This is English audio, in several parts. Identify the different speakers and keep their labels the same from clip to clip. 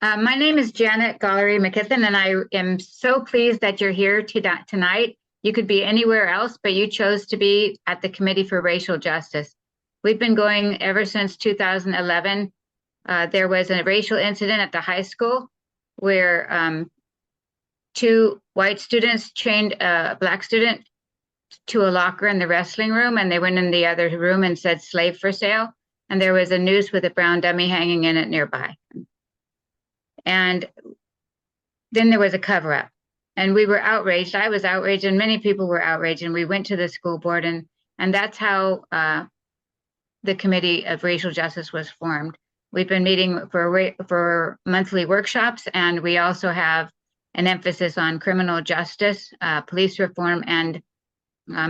Speaker 1: My name is Janet Gollery McKeithen, and I am so pleased that you're here tonight. You could be anywhere else, but you chose to be at the Committee for Racial Justice. We've been going ever since 2011. There was a racial incident at the high school where two white students chained a black student to a locker in the wrestling room, and they went in the other room and said "slave for sale." And there was a noose with a brown dummy hanging in it nearby. And then there was a cover-up, and we were outraged. I was outraged, and many people were outraged. And we went to the school board, and that's how the Committee of Racial Justice was formed. We've been meeting for monthly workshops, and we also have an emphasis on criminal justice, police reform, and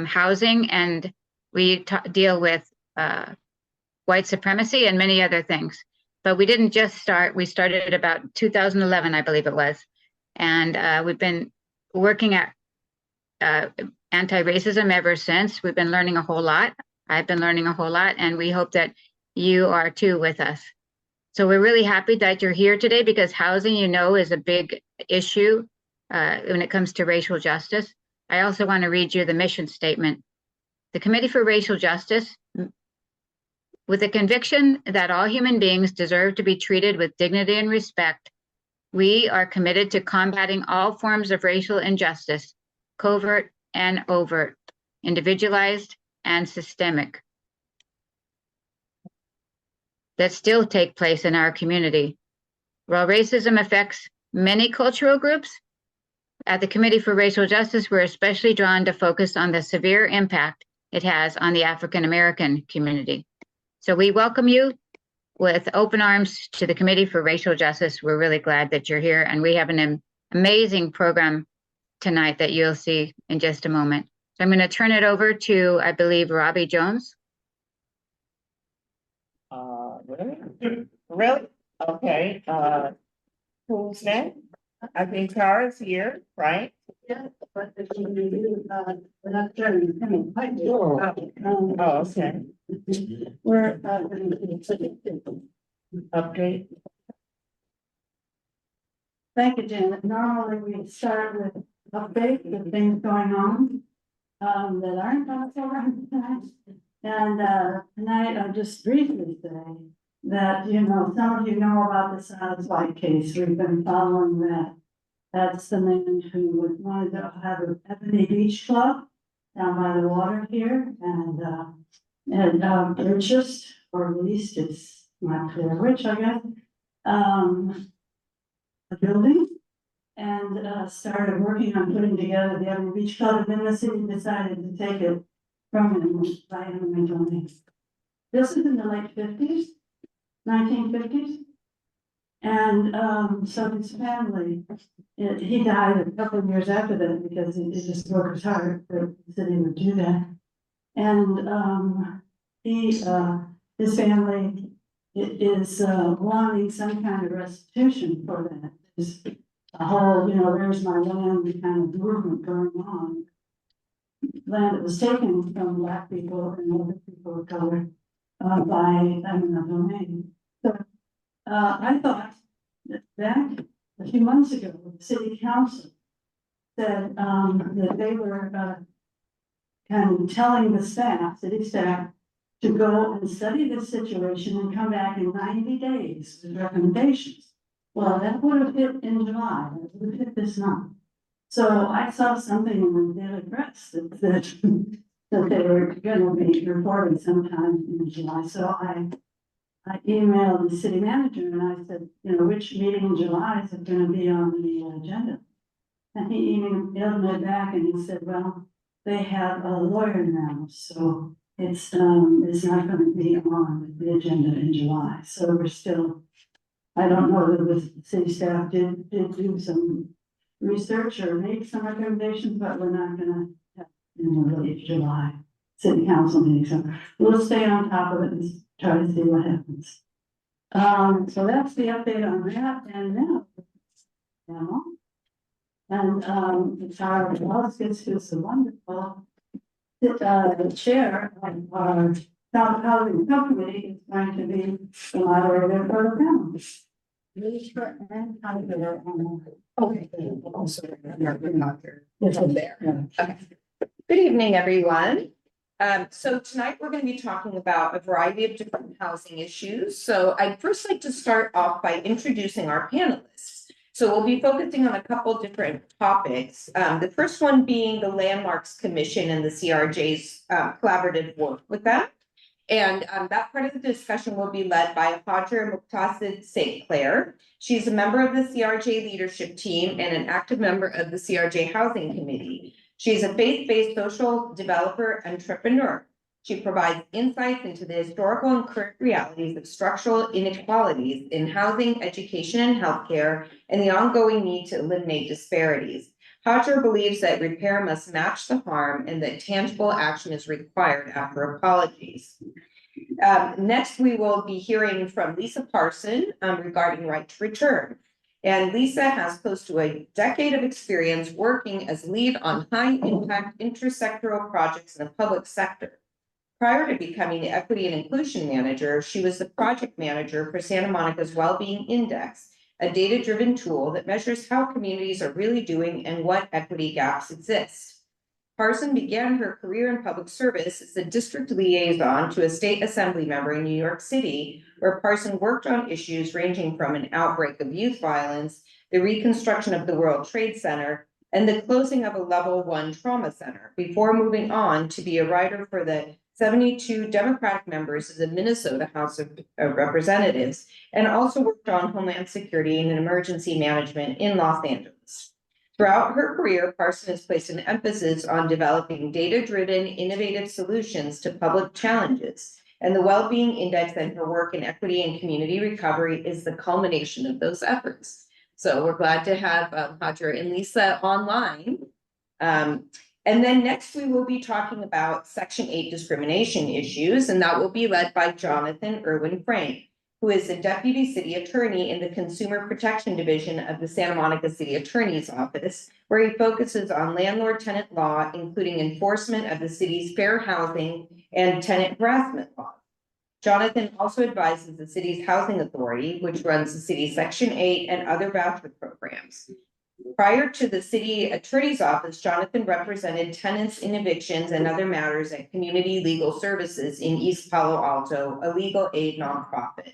Speaker 1: housing. And we deal with white supremacy and many other things. But we didn't just start. We started about 2011, I believe it was. And we've been working at anti-racism ever since. We've been learning a whole lot. I've been learning a whole lot, and we hope that you are too with us. So we're really happy that you're here today because housing, is a big issue when it comes to racial justice. I also want to read you the mission statement. The Committee for Racial Justice, with the conviction that all human beings deserve to be treated with dignity and respect, we are committed to combating all forms of racial injustice, covert and overt, individualized and systemic, that still take place in our community. While racism affects many cultural groups, at the Committee for Racial Justice, we're especially drawn to focus on the severe impact it has on the African American community. So we welcome you with open arms to the Committee for Racial Justice. We're really glad that you're here, and we have an amazing program tonight that you'll see in just a moment. So I'm going to turn it over to, I believe, Robbie Jones.
Speaker 2: Really? Okay. Who's next? I think Tara's here, right?
Speaker 3: Yeah, but if you we're not turning
Speaker 2: Oh, okay.
Speaker 3: We're
Speaker 2: Update.
Speaker 3: Thank you, Janet. Normally we start with updates, the things going on that aren't on so tonight. And tonight I'll just briefly say that, some of you know about the Silas White case. We've been following that. That's the man who wanted to have an Ebony Beach Club down by the water here, and purchased or leased, it's not clear which, I guess, a building, and started working on putting together the Ebony Beach Club, and then the city decided to take it from him by eminent domain. This is in the late 50s, 1950s. And so his family, he died a couple of years after that because it just broke his heart that the city would do that. And his family is wanting some kind of restitution for that. There's a whole, where's my land kind of movement going on. Land that was taken from Black people and other people of color by eminent domain. So I thought that back a few months ago, the city council said that they were kind of telling the staff, city staff, to go and study this situation and come back in 90 days with recommendations. Well, that would have hit in July, it would have hit this month. So I saw something in the Daily Press that they were going to be reporting sometime in July. So I emailed the city manager and I said, which meeting in July is it going to be on the agenda? And he emailed me back and he said, well, they have a lawyer now, so it's not going to be on the agenda in July. So we're still, I don't know whether the city staff did do some research or make some recommendations, but we're not going to have in the late July city council meeting. So we'll stay on top of it and try to see what happens. So that's the update on that. And now, and Hajar, who's the wonderful chair of our housing subcommittee, is going to be the moderator for the panel.
Speaker 2: Lisa and Hajar, okay, oh, sorry, you're not there. It's from there. Okay. Good evening, everyone. So tonight we're going to be talking about a variety of different housing issues. So I'd first like to start off by introducing our panelists. So we'll be focusing on a couple different topics. The first one being the Landmarks Commission and the CRJ's collaborative work with that. And that part of the discussion will be led by Hajar Muqtasid St. Clair. She's a member of the CRJ leadership team and an active member of the CRJ Housing Committee. She's a faith-based social developer entrepreneur. She provides insights into the historical and current realities of structural inequalities in housing, education, and healthcare, and the ongoing need to eliminate disparities. Hajar believes that repair must match the harm and that tangible action is required after apologies. Next, we will be hearing from Lisa Parsons regarding right to return. And Lisa has close to a decade of experience working as lead on high-impact intersectoral projects in the public sector. Prior to becoming the Equity and Inclusion Manager, she was the project manager for Santa Monica's Wellbeing Index, a data-driven tool that measures how communities are really doing and what equity gaps exist. Parsons began her career in public service as a district liaison to a state assembly member in New York City, where Parsons worked on issues ranging from an outbreak of youth violence, the reconstruction of the World Trade Center, and the closing of a level 1 trauma center, before moving on to be a writer for the 72 Democratic members of the Minnesota House of Representatives, and also worked on Homeland Security and Emergency Management in Los Angeles. Throughout her career, Parsons has placed an emphasis on developing data-driven, innovative solutions to public challenges, and the Wellbeing Index and her work in equity and community recovery is the culmination of those efforts. So we're glad to have Hajar and Lisa online. And then next we will be talking about Section 8 discrimination issues, and that will be led by Jonathan Erwin-Frank, who is a deputy city attorney in the Consumer Protection Division of the Santa Monica City Attorney's Office, where he focuses on landlord-tenant law, including enforcement of the city's fair housing and tenant harassment law. Jonathan also advises the city's housing authority, which runs the city's Section 8 and other voucher programs. Prior to the city attorney's office, Jonathan represented tenants in evictions and other matters at Community Legal Services in East Palo Alto, a legal aid nonprofit.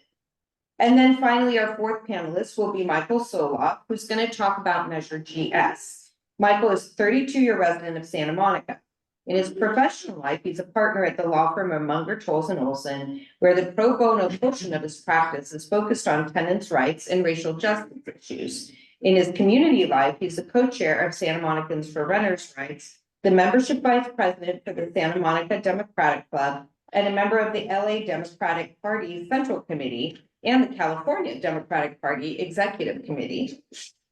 Speaker 2: And then finally, our fourth panelist will be Michael Soloff, who's going to talk about Measure GS. Michael is a 32-year resident of Santa Monica. In his professional life, he's a partner at the law firm of Munger, Tolles & Olson, where the pro bono portion of his practice is focused on tenants' rights and racial justice issues. In his community life, he's the co-chair of Santa Monicans for Renters' Rights, the membership vice president for the Santa Monica Democratic Club, and a member of the LA Democratic Party Central Committee and the California Democratic Party Executive Committee.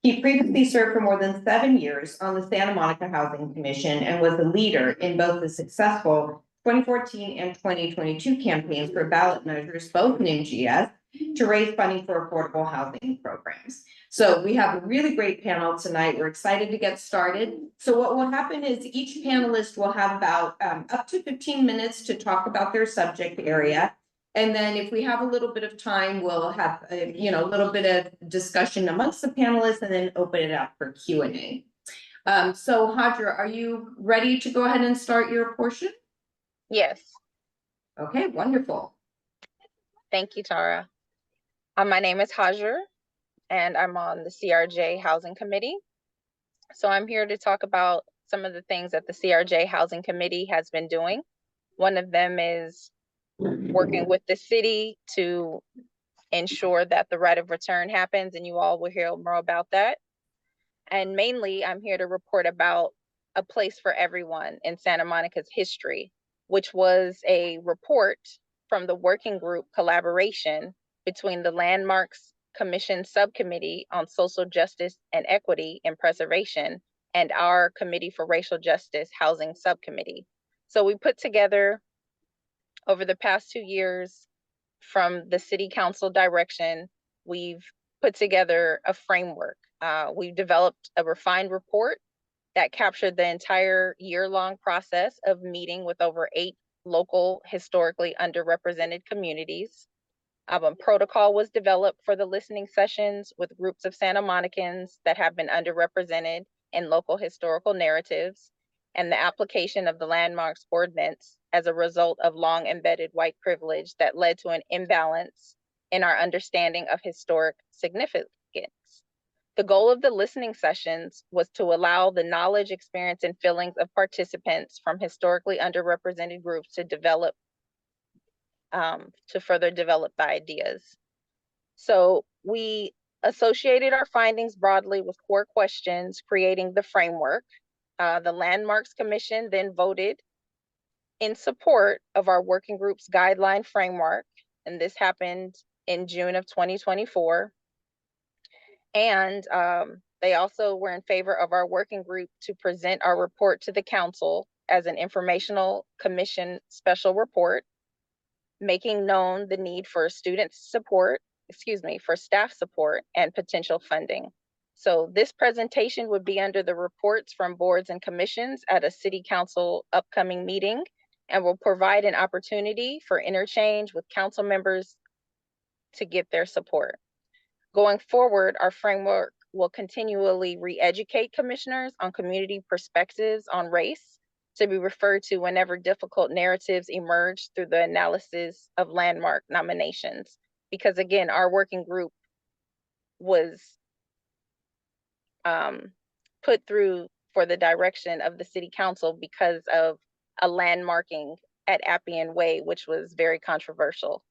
Speaker 2: He previously served for more than 7 years on the Santa Monica Housing Commission and was a leader in both the successful 2014 and 2022 campaigns for ballot measures, both in MGS, to raise funding for affordable housing programs. So we have a really great panel tonight. We're excited to get started. So what will happen is each panelist will have about up to 15 minutes to talk about their subject area. And then if we have a little bit of time, we'll have a little bit of discussion amongst the panelists and then open it up for Q&A. So Hajar, are you ready to go ahead and start your portion?
Speaker 4: Yes.
Speaker 2: Okay, wonderful.
Speaker 4: Thank you, Tara. My name is Hajar, and I'm on the CRJ Housing Committee. So I'm here to talk about some of the things that the CRJ Housing Committee has been doing. One of them is working with the city to ensure that the right of return happens, and you all will hear more about that. And mainly, I'm here to report about A Place for Everyone in Santa Monica's History, which was a report from the working group collaboration between the Landmarks Commission Subcommittee on Social Justice and Equity and Preservation and our Committee for Racial Justice Housing Subcommittee. So we put together, over the past 2 years, from the City Council direction, we've put together a framework. We've developed a refined report that captured the entire year-long process of meeting with over 8 local historically underrepresented communities. A protocol was developed for the listening sessions with groups of Santa Monicans that have been underrepresented in local historical narratives, and the application of the landmarks ordinance as a result of long embedded white privilege that led to an imbalance in our understanding of historic significance. The goal of the listening sessions was to allow the knowledge, experience, and feelings of participants from historically underrepresented groups to develop, to further develop the ideas. So we associated our findings broadly with core questions, creating the framework. The Landmarks Commission then voted in support of our working group's guideline framework, and this happened in June of 2024. And they also were in favor of our working group to present our report to the council as an informational commission special report, making known the need for for staff support and potential funding. So this presentation would be under the reports from boards and commissions at a city council upcoming meeting, and will provide an opportunity for interchange with council members to get their support. Going forward, our framework will continually re-educate commissioners on community perspectives on race, to be referred to whenever difficult narratives emerge through the analysis of landmark nominations. Because again, our working group was put through for the direction of the city council because of a landmarking at Appian Way, which was very controversial.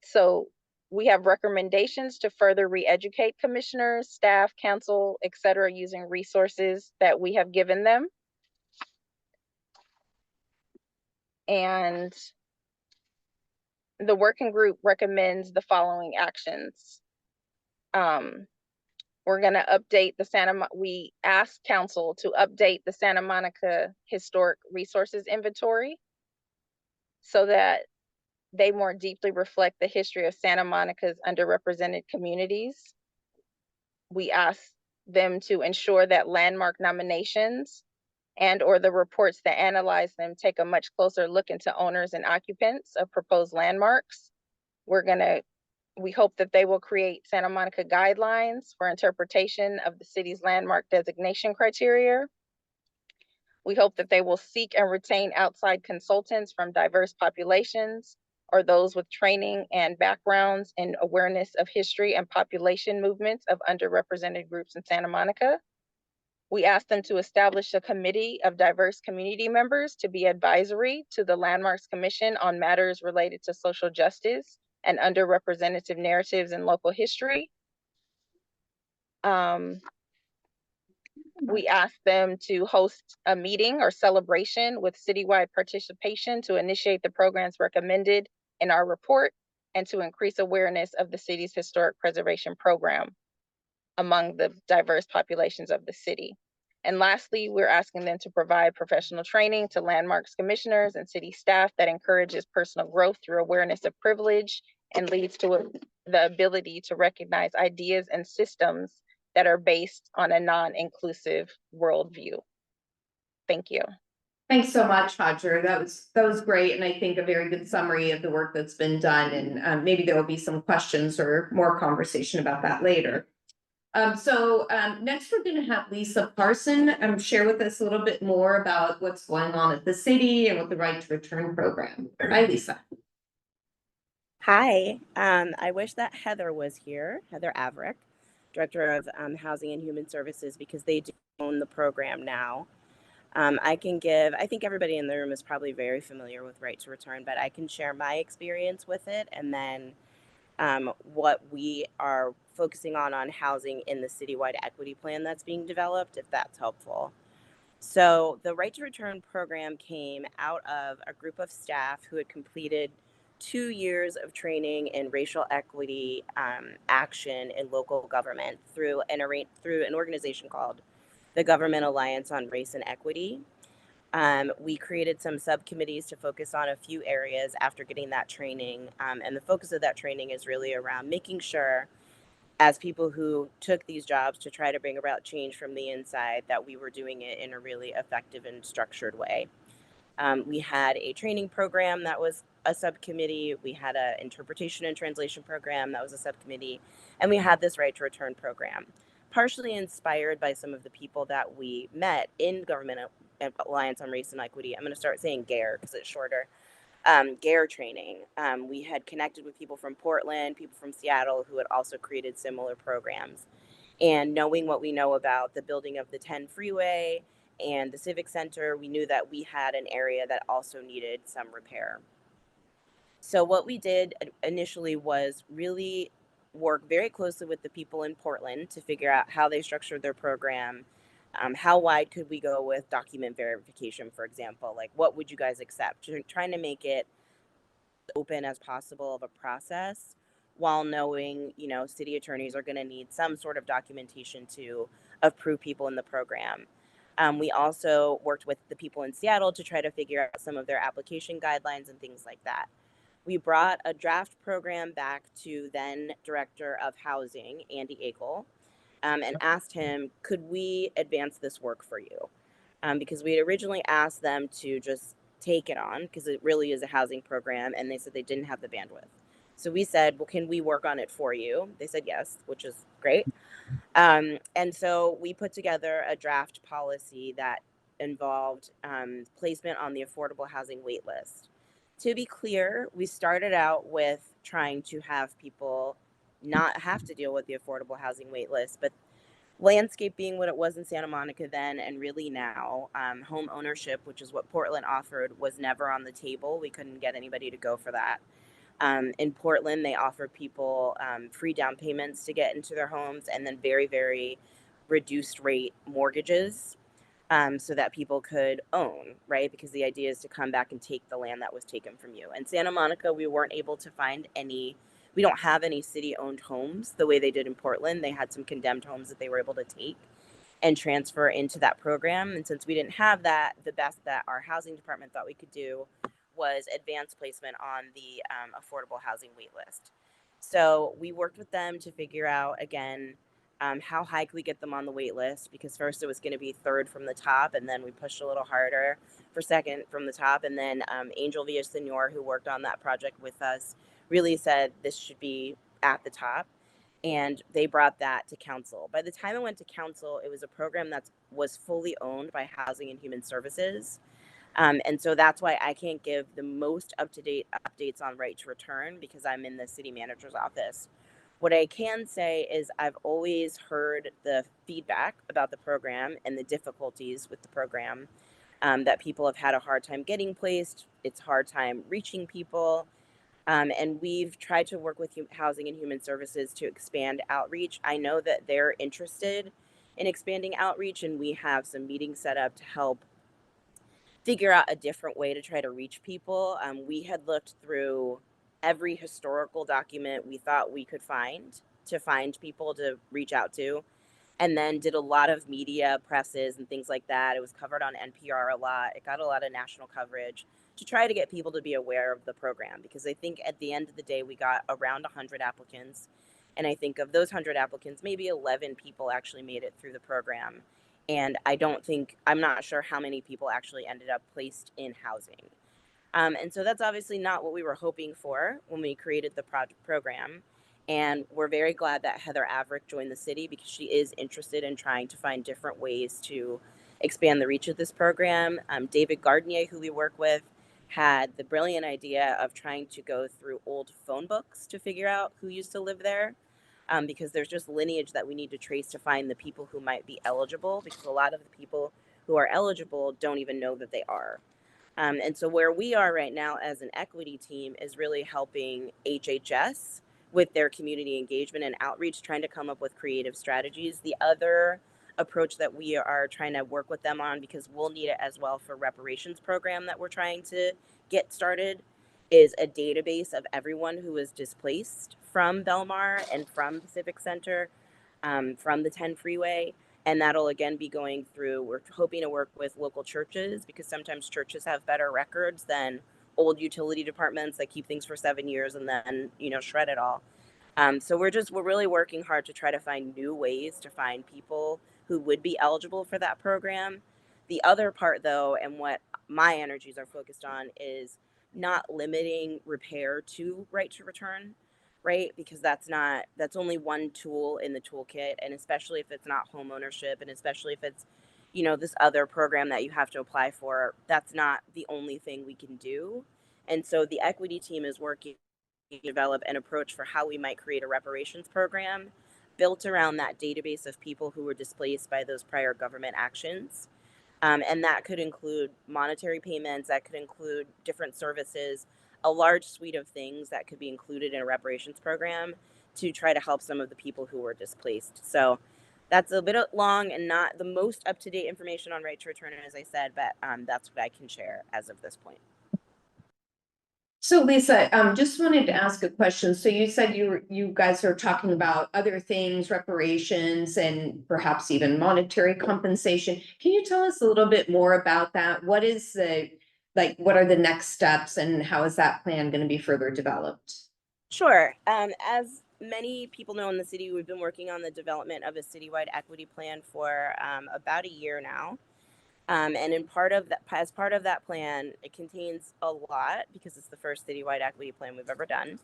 Speaker 4: So we have recommendations to further re-educate commissioners, staff, council, etc., using resources that we have given them. And the working group recommends the following actions. We're going to update we asked council to update the Santa Monica Historic Resources Inventory so that they more deeply reflect the history of Santa Monica's underrepresented communities. We asked them to ensure that landmark nominations and/or the reports that analyze them take a much closer look into owners and occupants of proposed landmarks. We hope that they will create Santa Monica guidelines for interpretation of the city's landmark designation criteria. We hope that they will seek and retain outside consultants from diverse populations or those with training and backgrounds in awareness of history and population movements of underrepresented groups in Santa Monica. We asked them to establish a committee of diverse community members to be advisory to the Landmarks Commission on matters related to social justice and underrepresented narratives in local history. We asked them to host a meeting or celebration with citywide participation to initiate the programs recommended in our report and to increase awareness of the city's historic preservation program among the diverse populations of the city. And lastly, we're asking them to provide professional training to landmarks commissioners and city staff that encourages personal growth through awareness of privilege and leads to the ability to recognize ideas and systems that are based on a non-inclusive worldview. Thank you.
Speaker 2: Thanks so much, Hajar. That was great, and I think a very good summary of the work that's been done. And maybe there will be some questions or more conversation about that later. Next we're going to have Lisa Parsons share with us a little bit more about what's going on at the city and with the Right to Return program. Hi, Lisa.
Speaker 5: Hi. I wish that Heather was here, Heather Averick, Director of Housing and Human Services, because they do own the program now. I think everybody in the room is probably very familiar with Right to Return, but I can share my experience with it and then what we are focusing on housing in the citywide equity plan that's being developed, if that's helpful. So the Right to Return program came out of a group of staff who had completed 2 years of training in racial equity action in local government through an organization called the Government Alliance on Race and Equity. We created some subcommittees to focus on a few areas after getting that training. And the focus of that training is really around making sure, as people who took these jobs to try to bring about change from the inside, that we were doing it in a really effective and structured way. We had a training program that was a subcommittee. We had an interpretation and translation program that was a subcommittee, and we had this right to return program, partially inspired by some of the people that we met in Government Alliance on Race and Equity. I'm going to start saying GARE because it's shorter. GARE training. We had connected with people from Portland, people from Seattle who had also created similar programs. And knowing what we know about the building of the 10 freeway and the Civic Center, we knew that we had an area that also needed some repair. So what we did initially was really work very closely with the people in Portland to figure out how they structured their program. How wide could we go with document verification, for example? Like, what would you guys accept? Trying to make it open as possible of a process, while knowing, you know, city attorneys are going to need some sort of documentation to approve people in the program. We also worked with the people in Seattle to try to figure out some of their application guidelines and things like that. We brought a draft program back to then Director of Housing, Andy Akel, and asked him, could we advance this work for you? Because we had originally asked them to just take it on, because it really is a housing program, and they said they didn't have the bandwidth. So we said, well, can we work on it for you? They said yes, which is great. And so we put together a draft policy that involved placement on the affordable housing wait list. To be clear, we started out with trying to have people not have to deal with the affordable housing wait list, but landscape being what it was in Santa Monica then and really now, home ownership, which is what Portland offered, was never on the table. We couldn't get anybody to go for that. In Portland, they offered people free down payments to get into their homes, and then very, very reduced rate mortgages, so that people could own, right? Because the idea is to come back and take the land that was taken from you. In Santa Monica, we weren't able to find any. We don't have any city-owned homes the way they did in Portland. They had some condemned homes that they were able to take and transfer into that program. And since we didn't have that, the best that our housing department thought we could do was advanced placement on the affordable housing wait list. So we worked with them to figure out, again, how high could we get them on the wait list? Because first it was going to be third from the top, and then we pushed a little harder for second from the top. And then Angel Villasenor, who worked on that project with us, really said this should be at the top. And they brought that to council. By the time it went to council, it was a program that was fully owned by Housing and Human Services. And so that's why I can't give the most up-to-date updates on right to return, because I'm in the city manager's office. What I can say is I've always heard the feedback about the program and the difficulties with the program, that people have had a hard time getting placed. It's a hard time reaching people. And we've tried to work with Housing and Human Services to expand outreach. I know that they're interested in expanding outreach, and we have some meetings set up to help figure out a different way to try to reach people. We had looked through every historical document we thought we could find to find people to reach out to, and then did a lot of media presses and things like that. It was covered on NPR a lot. It got a lot of national coverage to try to get people to be aware of the program, because I think at the end of the day, we got around 100 applicants. And I think of those 100 applicants, maybe 11 people actually made it through the program. And I'm not sure how many people actually ended up placed in housing. And so that's obviously not what we were hoping for when we created the program. And we're very glad that Heather Averick joined the city, because she is interested in trying to find different ways to expand the reach of this program. David Gardnier, who we work with, had the brilliant idea of trying to go through old phone books to figure out who used to live there. Because there's just lineage that we need to trace to find the people who might be eligible, because a lot of the people who are eligible don't even know that they are. And so where we are right now as an equity team is really helping HHS with their community engagement and outreach, trying to come up with creative strategies. The other approach that we are trying to work with them on, because we'll need it as well for reparations program that we're trying to get started, is a database of everyone who was displaced from Belmar and from the Civic Center, from the 10 freeway. And that'll again be going through, we're hoping to work with local churches, because sometimes churches have better records than old utility departments that keep things for 7 years and then, shred it all. So we're really working hard to try to find new ways to find people who would be eligible for that program. The other part though, and what my energies are focused on, is not limiting repair to right to return, right? Because that's only one tool in the toolkit. And especially if it's not home ownership, and especially if it's, you know, this other program that you have to apply for, that's not the only thing we can do. And so the equity team is working to develop an approach for how we might create a reparations program built around that database of people who were displaced by those prior government actions. And that could include monetary payments, that could include different services, a large suite of things that could be included in a reparations program to try to help some of the people who were displaced. So that's a bit long and not the most up-to-date information on right to return, as I said, but that's what I can share as of this point.
Speaker 2: So Lisa, just wanted to ask a question. So you said you guys are talking about other things, reparations, and perhaps even monetary compensation. Can you tell us a little bit more about that? What is what are the next steps, and how is that plan going to be further developed?
Speaker 5: Sure. As many people know in the city, we've been working on the development of a citywide equity plan for about a year now. And as part of that plan, it contains a lot because it's the first citywide equity plan we've ever done.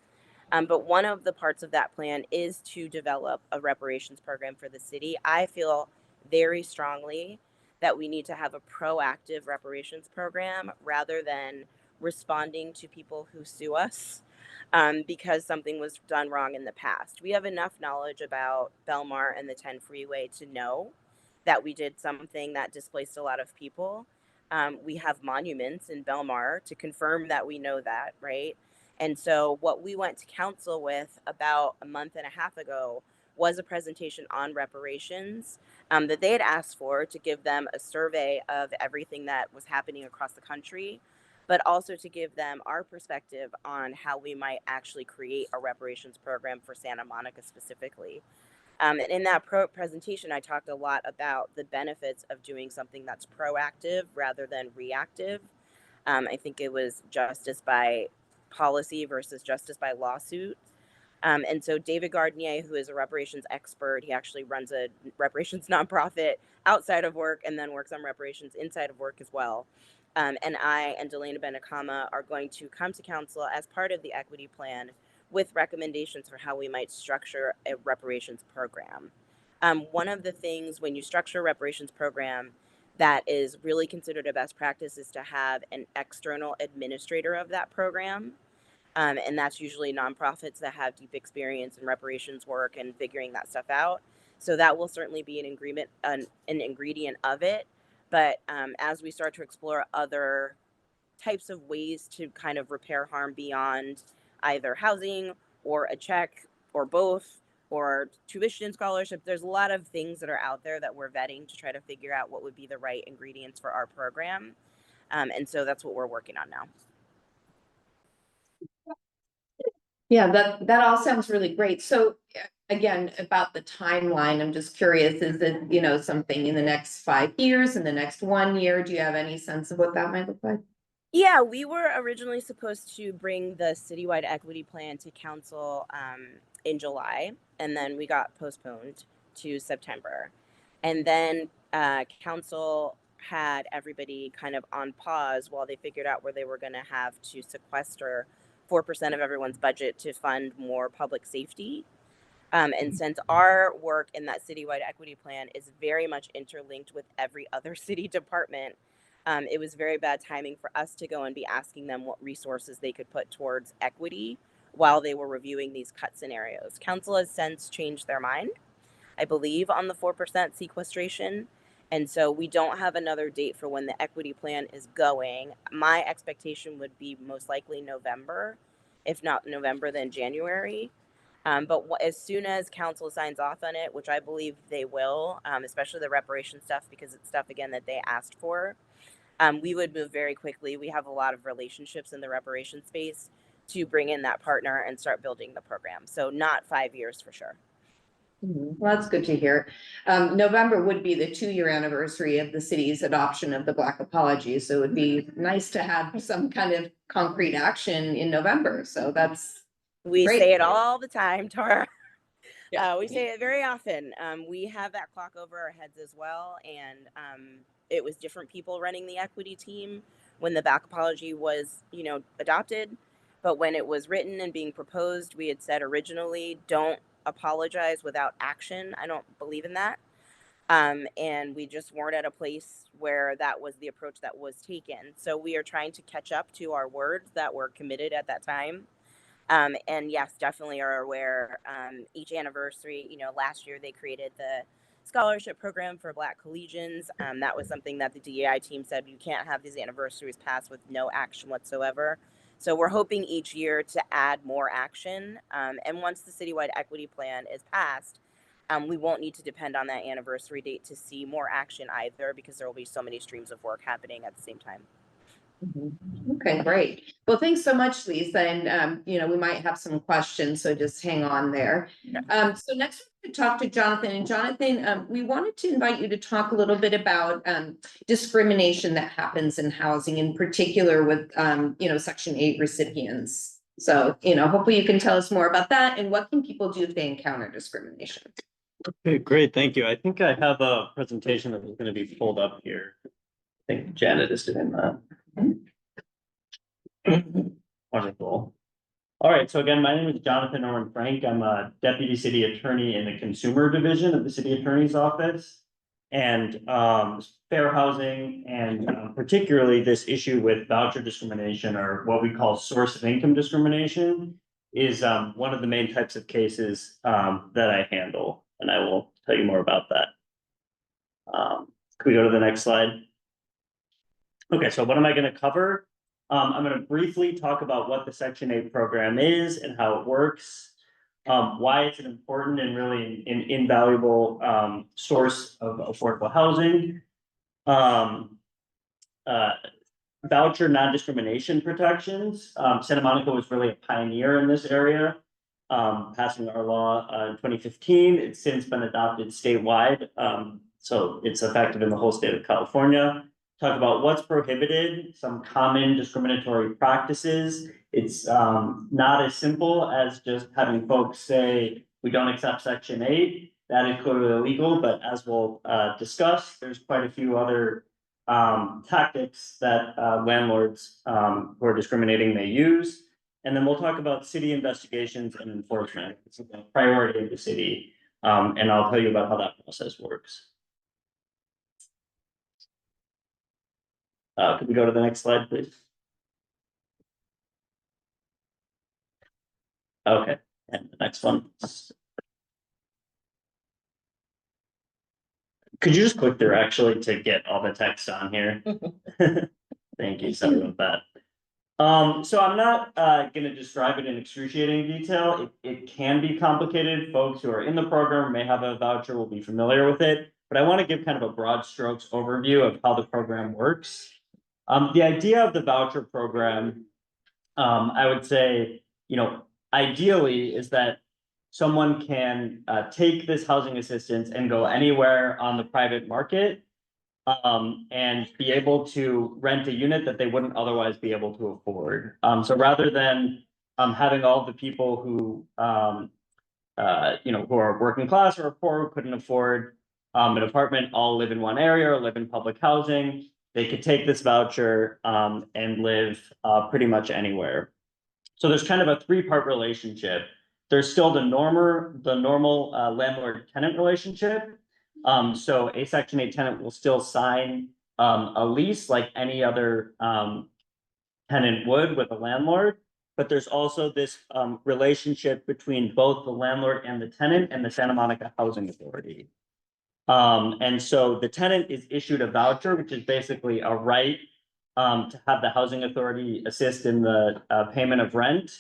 Speaker 5: But one of the parts of that plan is to develop a reparations program for the city. I feel very strongly that we need to have a proactive reparations program rather than responding to people who sue us because something was done wrong in the past. We have enough knowledge about Belmar and the 10 freeway to know that we did something that displaced a lot of people. We have monuments in Belmar to confirm that we know that, right? And so what we went to council with about a month and a half ago was a presentation on reparations that they had asked for, to give them a survey of everything that was happening across the country, but also to give them our perspective on how we might actually create a reparations program for Santa Monica specifically. And in that presentation, I talked a lot about the benefits of doing something that's proactive rather than reactive. I think it was justice by policy versus justice by lawsuit. And so David Gardnier, who is a reparations expert, he actually runs a reparations nonprofit outside of work and then works on reparations inside of work as well. And I and Delana Benacama are going to come to council as part of the equity plan with recommendations for how we might structure a reparations program. One of the things when you structure a reparations program that is really considered a best practice is to have an external administrator of that program. And that's usually nonprofits that have deep experience in reparations work and figuring that stuff out. So that will certainly be an ingredient of it. But as we start to explore other types of ways to kind of repair harm beyond either housing or a check or both or tuition scholarship, there's a lot of things that are out there that we're vetting to try to figure out what would be the right ingredients for our program. And so that's what we're working on now.
Speaker 2: Yeah, that all sounds really great. So again, about the timeline, I'm just curious, is it, something in the next 5 years, in the next 1 year? Do you have any sense of what that might look like?
Speaker 5: Yeah, we were originally supposed to bring the citywide equity plan to council in July, and then we got postponed to September. And then council had everybody kind of on pause while they figured out where they were going to have to sequester 4% of everyone's budget to fund more public safety. And since our work in that citywide equity plan is very much interlinked with every other city department, it was very bad timing for us to go and be asking them what resources they could put towards equity while they were reviewing these cut scenarios. Council has since changed their mind, I believe, on the 4% sequestration. And so we don't have another date for when the equity plan is going. My expectation would be most likely November, if not November, then January. But as soon as council signs off on it, which I believe they will, especially the reparation stuff, because it's stuff, again, that they asked for, we would move very quickly. We have a lot of relationships in the reparation space to bring in that partner and start building the program. So not 5 years for sure.
Speaker 2: Well, that's good to hear. November would be the 2-year anniversary of the city's adoption of the Black Apology. So it would be nice to have some kind of concrete action in November. So that's
Speaker 5: We
Speaker 2: great.
Speaker 5: say it all the time, Tara.
Speaker 2: Yeah.
Speaker 5: We say it very often. We have that clock over our heads as well. And it was different people running the equity team when the back apology was, you know, adopted. But when it was written and being proposed, we had said originally, don't apologize without action. I don't believe in that. And we just weren't at a place where that was the approach that was taken. So we are trying to catch up to our words that were committed at that time. And yes, definitely are aware. Each anniversary, you know, last year they created the scholarship program for Black collegians. That was something that the DEI team said, you can't have these anniversaries pass with no action whatsoever. So we're hoping each year to add more action. And once the citywide equity plan is passed, we won't need to depend on that anniversary date to see more action either, because there will be so many streams of work happening at the same time.
Speaker 2: Okay, great. Well, thanks so much, Lisa. And, you know, we might have some questions, so just hang on there. So next we talk to Jonathan. And Jonathan, we wanted to invite you to talk a little bit about discrimination that happens in housing, in particular with, you know, Section 8 recipients. So, you know, hopefully you can tell us more about that and what can people do if they encounter discrimination.
Speaker 6: Okay, great, thank you. I think I have a presentation that is going to be pulled up here. I think Janet is doing that. Wonderful. All right, so again, my name is Jonathan Erwin-Frank. I'm a deputy city attorney in the consumer division of the city attorney's office. And fair housing and particularly this issue with voucher discrimination, or what we call source of income discrimination, is one of the main types of cases that I handle. And I will tell you more about that. Can we go to the next slide? Okay, so what am I going to cover? I'm going to briefly talk about what the Section 8 program is and how it works, why it's an important and really an invaluable source of affordable housing, voucher non-discrimination protections. Santa Monica was really a pioneer in this area, passing our law in 2015. It's since been adopted statewide, so it's effective in the whole state of California. Talk about what's prohibited, some common discriminatory practices. It's not as simple as just having folks say, we don't accept Section 8. That is clearly illegal, but as we'll discuss, there's quite a few other tactics that landlords who are discriminating may use. And then we'll talk about city investigations and enforcement. It's a priority of the city, and I'll tell you about how that process works. Could we go to the next slide, please? Okay, and the next one. Could you just click there actually to get all the text on here? Thank you, sorry about that. So I'm not going to describe it in excruciating detail. It can be complicated. Folks who are in the program may have a voucher, will be familiar with it, but I want to give kind of a broad strokes overview of how the program works. The idea of the voucher program, I would say, you know, ideally is that someone can take this housing assistance and go anywhere on the private market and be able to rent a unit that they wouldn't otherwise be able to afford. So rather than having all the people who, you know, who are working class or poor, who couldn't afford an apartment, all live in one area or live in public housing, they could take this voucher and live pretty much anywhere. So there's kind of a three-part relationship. There's still the normal landlord-tenant relationship. So a Section 8 tenant will still sign a lease like any other tenant would with a landlord. But there's also this relationship between both the landlord and the tenant and the Santa Monica Housing Authority. And so the tenant is issued a voucher, which is basically a right to have the housing authority assist in the payment of rent.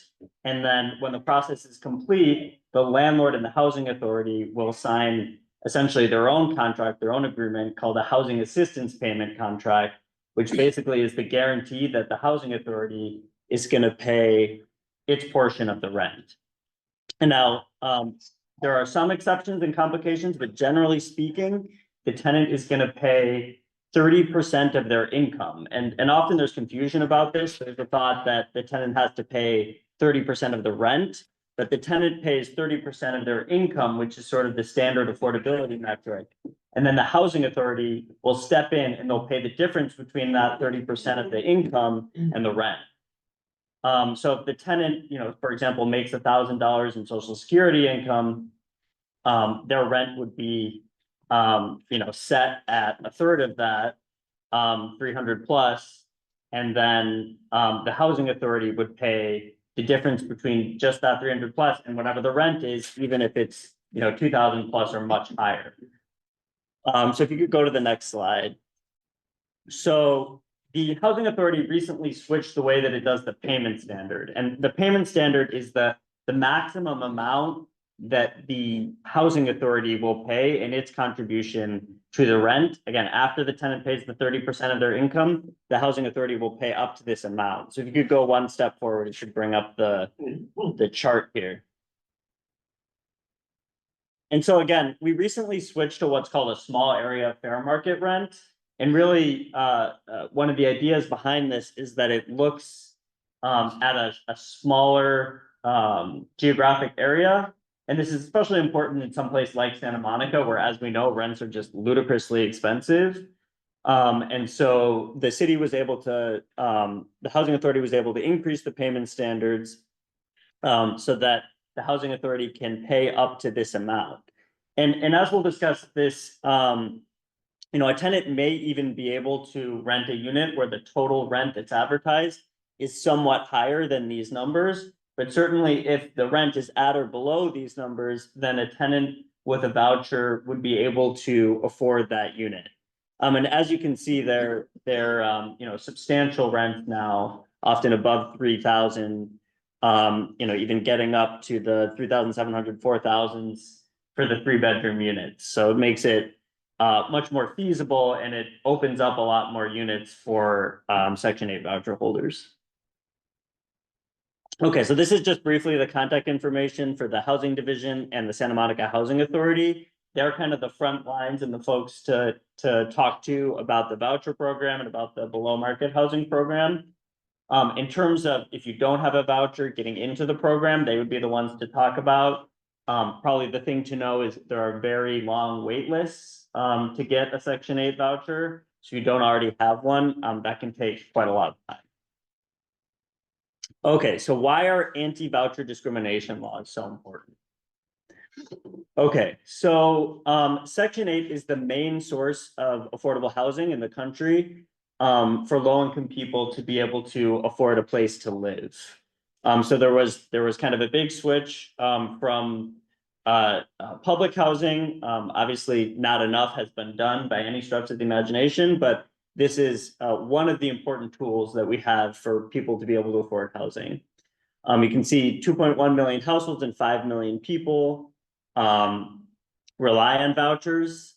Speaker 6: And then when the process is complete, the landlord and the housing authority will sign essentially their own contract, their own agreement called a housing assistance payment contract, which basically is the guarantee that the housing authority is going to pay its portion of the rent. And now, there are some exceptions and complications, but generally speaking, the tenant is going to pay 30% of their income. And often there's confusion about this. There's the thought that the tenant has to pay 30% of the rent, but the tenant pays 30% of their income, which is sort of the standard affordability metric. And then the housing authority will step in and they'll pay the difference between that 30% of the income and the rent. So if the tenant, for example, makes $1,000 in social security income, their rent would be, set at a third of that, 300 plus. And then, the housing authority would pay the difference between just that 300 plus and whatever the rent is, even if it's, 2,000 plus or much higher. So if you could go to the next slide. So the housing authority recently switched the way that it does the payment standard, and the payment standard is the maximum amount that the housing authority will pay in its contribution to the rent. Again, after the tenant pays the 30% of their income, the housing authority will pay up to this amount. So if you could go one step forward, it should bring up the chart here. And so again, we recently switched to what's called a small area fair market rent. And really, one of the ideas behind this is that it looks at a smaller geographic area. And this is especially important in some place like Santa Monica, where, as we know, rents are just ludicrously expensive. And so the city was able to, the housing authority was able to increase the payment standards so that the housing authority can pay up to this amount. And as we'll discuss this, a tenant may even be able to rent a unit where the total rent that's advertised is somewhat higher than these numbers. But certainly if the rent is at or below these numbers, then a tenant with a voucher would be able to afford that unit. And as you can see, they're substantial rent now, often above 3,000, even getting up to the 3,700, 4,000 for the 3-bedroom units. So it makes it much more feasible, and it opens up a lot more units for Section 8 voucher holders. Okay, so this is just briefly the contact information for the Housing Division and the Santa Monica Housing Authority. They're kind of the front lines and the folks to talk to about the voucher program and about the below market housing program. In terms of if you don't have a voucher getting into the program, they would be the ones to talk about. Probably the thing to know is there are very long wait lists to get a Section 8 voucher. So if you don't already have one, that can take quite a lot of time. Okay, so why are anti-voucher discrimination laws so important? Okay, so Section 8 is the main source of affordable housing in the country for low-income people to be able to afford a place to live. So there was kind of a big switch from public housing. Obviously, not enough has been done by any stretch of the imagination, but this is one of the important tools that we have for people to be able to afford housing. You can see 2.1 million households and 5 million people rely on vouchers.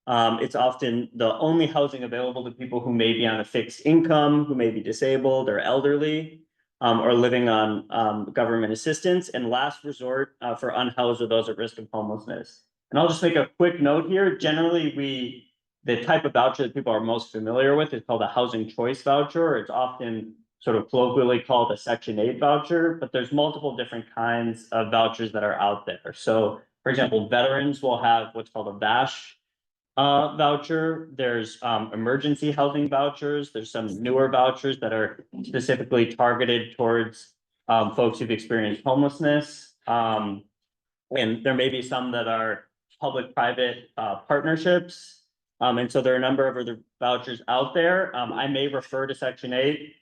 Speaker 6: It's often the only housing available to people who may be on a fixed income, who may be disabled or elderly, or living on government assistance, and last resort for unhoused or those at risk of homelessness. And I'll just make a quick note here. Generally, the type of voucher that people are most familiar with is called a housing choice voucher. It's often sort of colloquially called a Section 8 voucher, but there's multiple different kinds of vouchers that are out there. So, for example, veterans will have what's called a VASH voucher. There's emergency housing vouchers. There's some newer vouchers that are specifically targeted towards folks who've experienced homelessness. And there may be some that are public-private partnerships. And so there are a number of other vouchers out there. I may refer to Section 8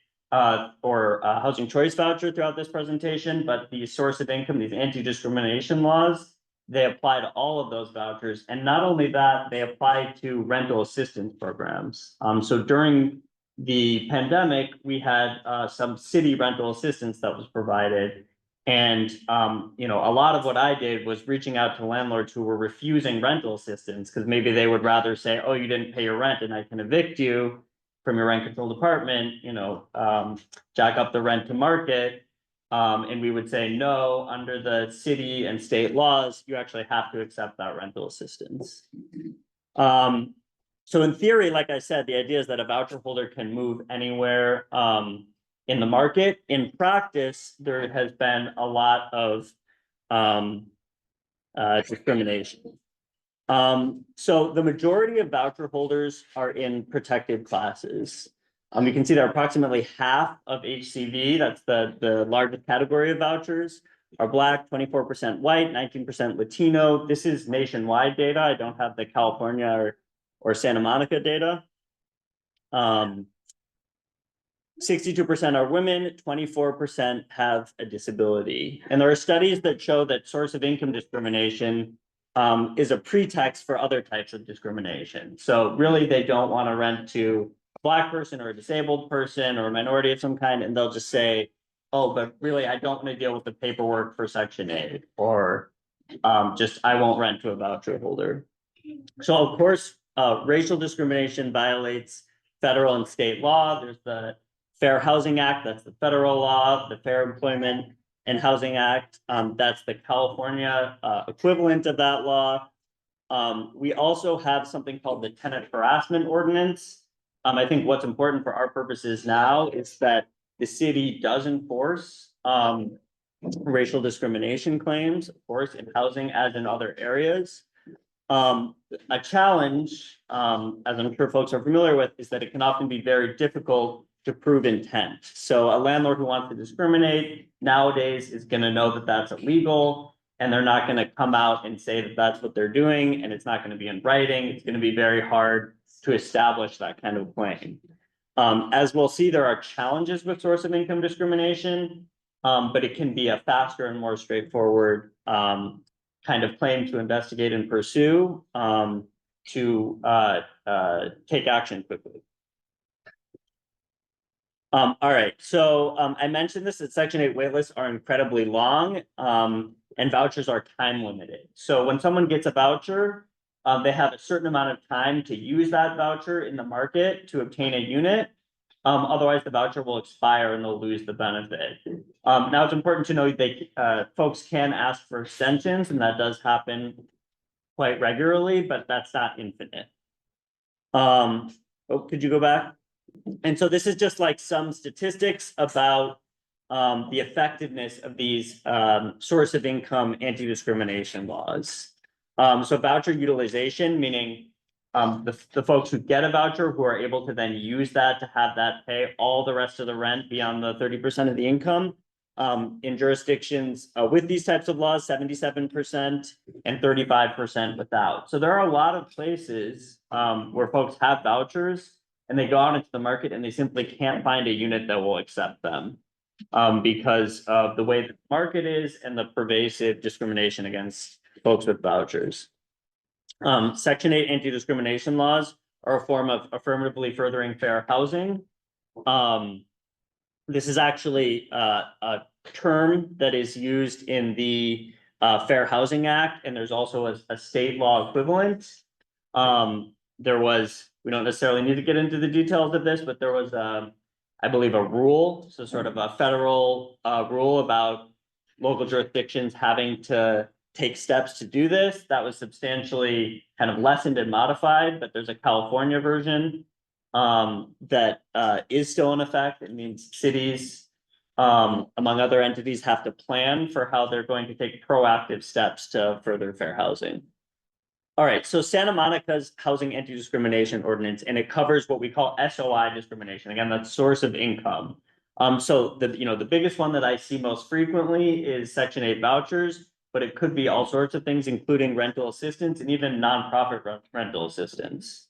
Speaker 6: or housing choice voucher throughout this presentation, but the source of income, these anti-discrimination laws, they apply to all of those vouchers. And not only that, they apply to rental assistance programs. So during the pandemic, we had some city rental assistance that was provided. And, a lot of what I did was reaching out to landlords who were refusing rental assistance because maybe they would rather say, oh, you didn't pay your rent and I can evict you from your rent controlled apartment, jack up the rent to market. And we would say, no, under the city and state laws, you actually have to accept that rental assistance. So in theory, like I said, the idea is that a voucher holder can move anywhere in the market. In practice, there has been a lot of discrimination. So the majority of voucher holders are in protected classes. You can see that approximately half of HCV, that's the largest category of vouchers, are Black, 24% white, 19% Latino. This is nationwide data. I don't have the California or Santa Monica data. 62% are women, 24% have a disability. And there are studies that show that source of income discrimination is a pretext for other types of discrimination. So really, they don't want to rent to a Black person or a disabled person or a minority of some kind, and they'll just say, oh, but really, I don't want to deal with the paperwork for Section 8, or just I won't rent to a voucher holder. So of course, racial discrimination violates federal and state law. There's the Fair Housing Act, that's the federal law, the Fair Employment and Housing Act, that's the California equivalent of that law. We also have something called the Tenant Harassment Ordinance. I think what's important for our purposes now is that the city does enforce racial discrimination claims, of course, in housing as in other areas. A challenge, as I'm sure folks are familiar with, is that it can often be very difficult to prove intent. So a landlord who wants to discriminate nowadays is going to know that that's illegal, and they're not going to come out and say that that's what they're doing, and it's not going to be in writing. It's going to be very hard to establish that kind of claim. As we'll see, there are challenges with source of income discrimination, but it can be a faster and more straightforward kind of claim to investigate and pursue to take action quickly. All right, so I mentioned this, that Section 8 waitlists are incredibly long and vouchers are time limited. So when someone gets a voucher, they have a certain amount of time to use that voucher in the market to obtain a unit. Otherwise, the voucher will expire and they'll lose the benefit. Now, it's important to know that folks can ask for extensions, and that does happen quite regularly, but that's not infinite. Oh, could you go back? And so this is just like some statistics about the effectiveness of these source of income anti-discrimination laws. So voucher utilization, meaning the folks who get a voucher who are able to then use that to have that pay all the rest of the rent beyond the 30% of the income. In jurisdictions with these types of laws, 77% and 35% without. So there are a lot of places where folks have vouchers and they go out into the market and they simply can't find a unit that will accept them because of the way the market is and the pervasive discrimination against folks with vouchers. Section 8 anti-discrimination laws are a form of affirmatively furthering fair housing. This is actually a term that is used in the Fair Housing Act, and there's also a state law equivalent. There was, we don't necessarily need to get into the details of this, but there was, I believe, a rule, so sort of a federal rule about local jurisdictions having to take steps to do this. That was substantially kind of lessened and modified, but there's a California version that is still in effect. It means cities, among other entities, have to plan for how they're going to take proactive steps to further fair housing. All right, so Santa Monica's housing anti-discrimination ordinance, and it covers what we call SOI discrimination. Again, that's source of income. So the biggest one that I see most frequently is Section 8 vouchers, but it could be all sorts of things, including rental assistance and even nonprofit rental assistance.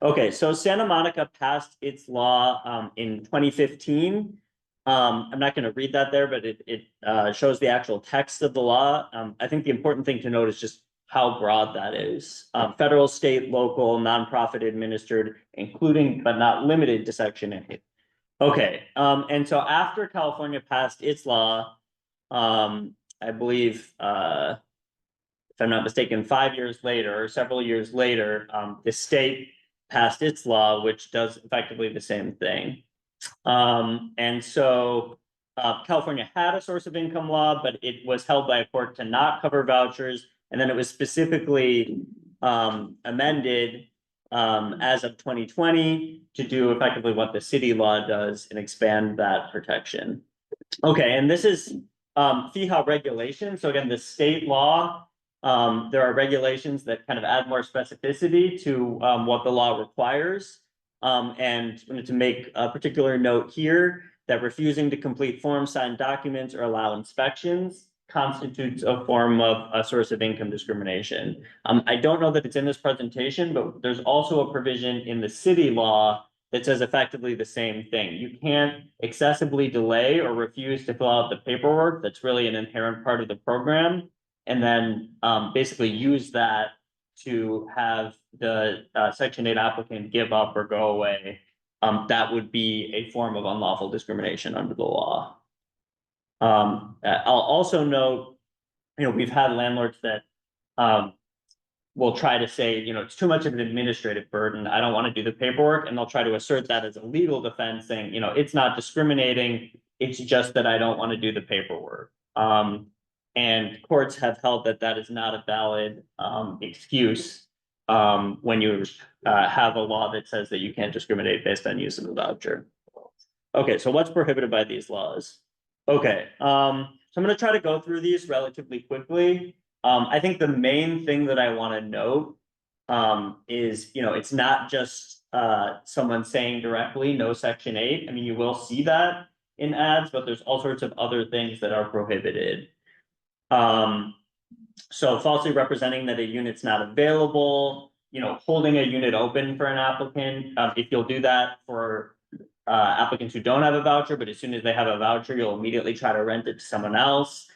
Speaker 6: Okay, so Santa Monica passed its law in 2015. I'm not going to read that there, but it shows the actual text of the law. I think the important thing to note is just how broad that is. Federal, state, local, nonprofit administered, including but not limited to Section 8. Okay, and so after California passed its law, I believe, if I'm not mistaken, 5 years later or several years later, the state passed its law, which does effectively the same thing. And so California had a source of income law, but it was held by a court to not cover vouchers. And then it was specifically amended as of 2020 to do effectively what the city law does and expand that protection. Okay, and this is FEHA regulation. So again, the state law There are regulations that kind of add more specificity to what the law requires. And wanted to make a particular note here that refusing to complete forms, sign documents, or allow inspections constitutes a form of a source of income discrimination. I don't know that it's in this presentation, but there's also a provision in the city law that says effectively the same thing. You can't excessively delay or refuse to fill out the paperwork that's really an inherent part of the program, and then basically use that to have the Section 8 applicant give up or go away. That would be a form of unlawful discrimination under the law. I'll also note, we've had landlords that will try to say, it's too much of an administrative burden. I don't want to do the paperwork. And they'll try to assert that as a legal defense saying, it's not discriminating. It's just that I don't want to do the paperwork. And courts have held that that is not a valid excuse when you have a law that says that you can't discriminate based on use of a voucher. Okay, so what's prohibited by these laws? Okay, so I'm going to try to go through these relatively quickly. I think the main thing that I want to note is, it's not just someone saying directly no Section 8. I mean, you will see that in ads, but there's all sorts of other things that are prohibited. So falsely representing that a unit's not available, holding a unit open for an applicant. If you'll do that for applicants who don't have a voucher, but as soon as they have a voucher, you'll immediately try to rent it to someone else.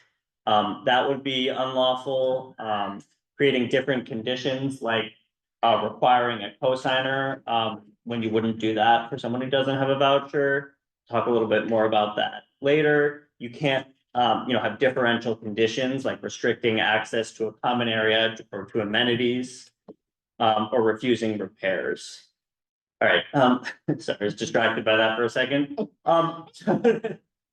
Speaker 6: That would be unlawful. Creating different conditions like requiring a cosigner when you wouldn't do that for someone who doesn't have a voucher. Talk a little bit more about that later. You can't have differential conditions like restricting access to a common area or to amenities or refusing repairs. All right, sorry, I was distracted by that for a second. Thought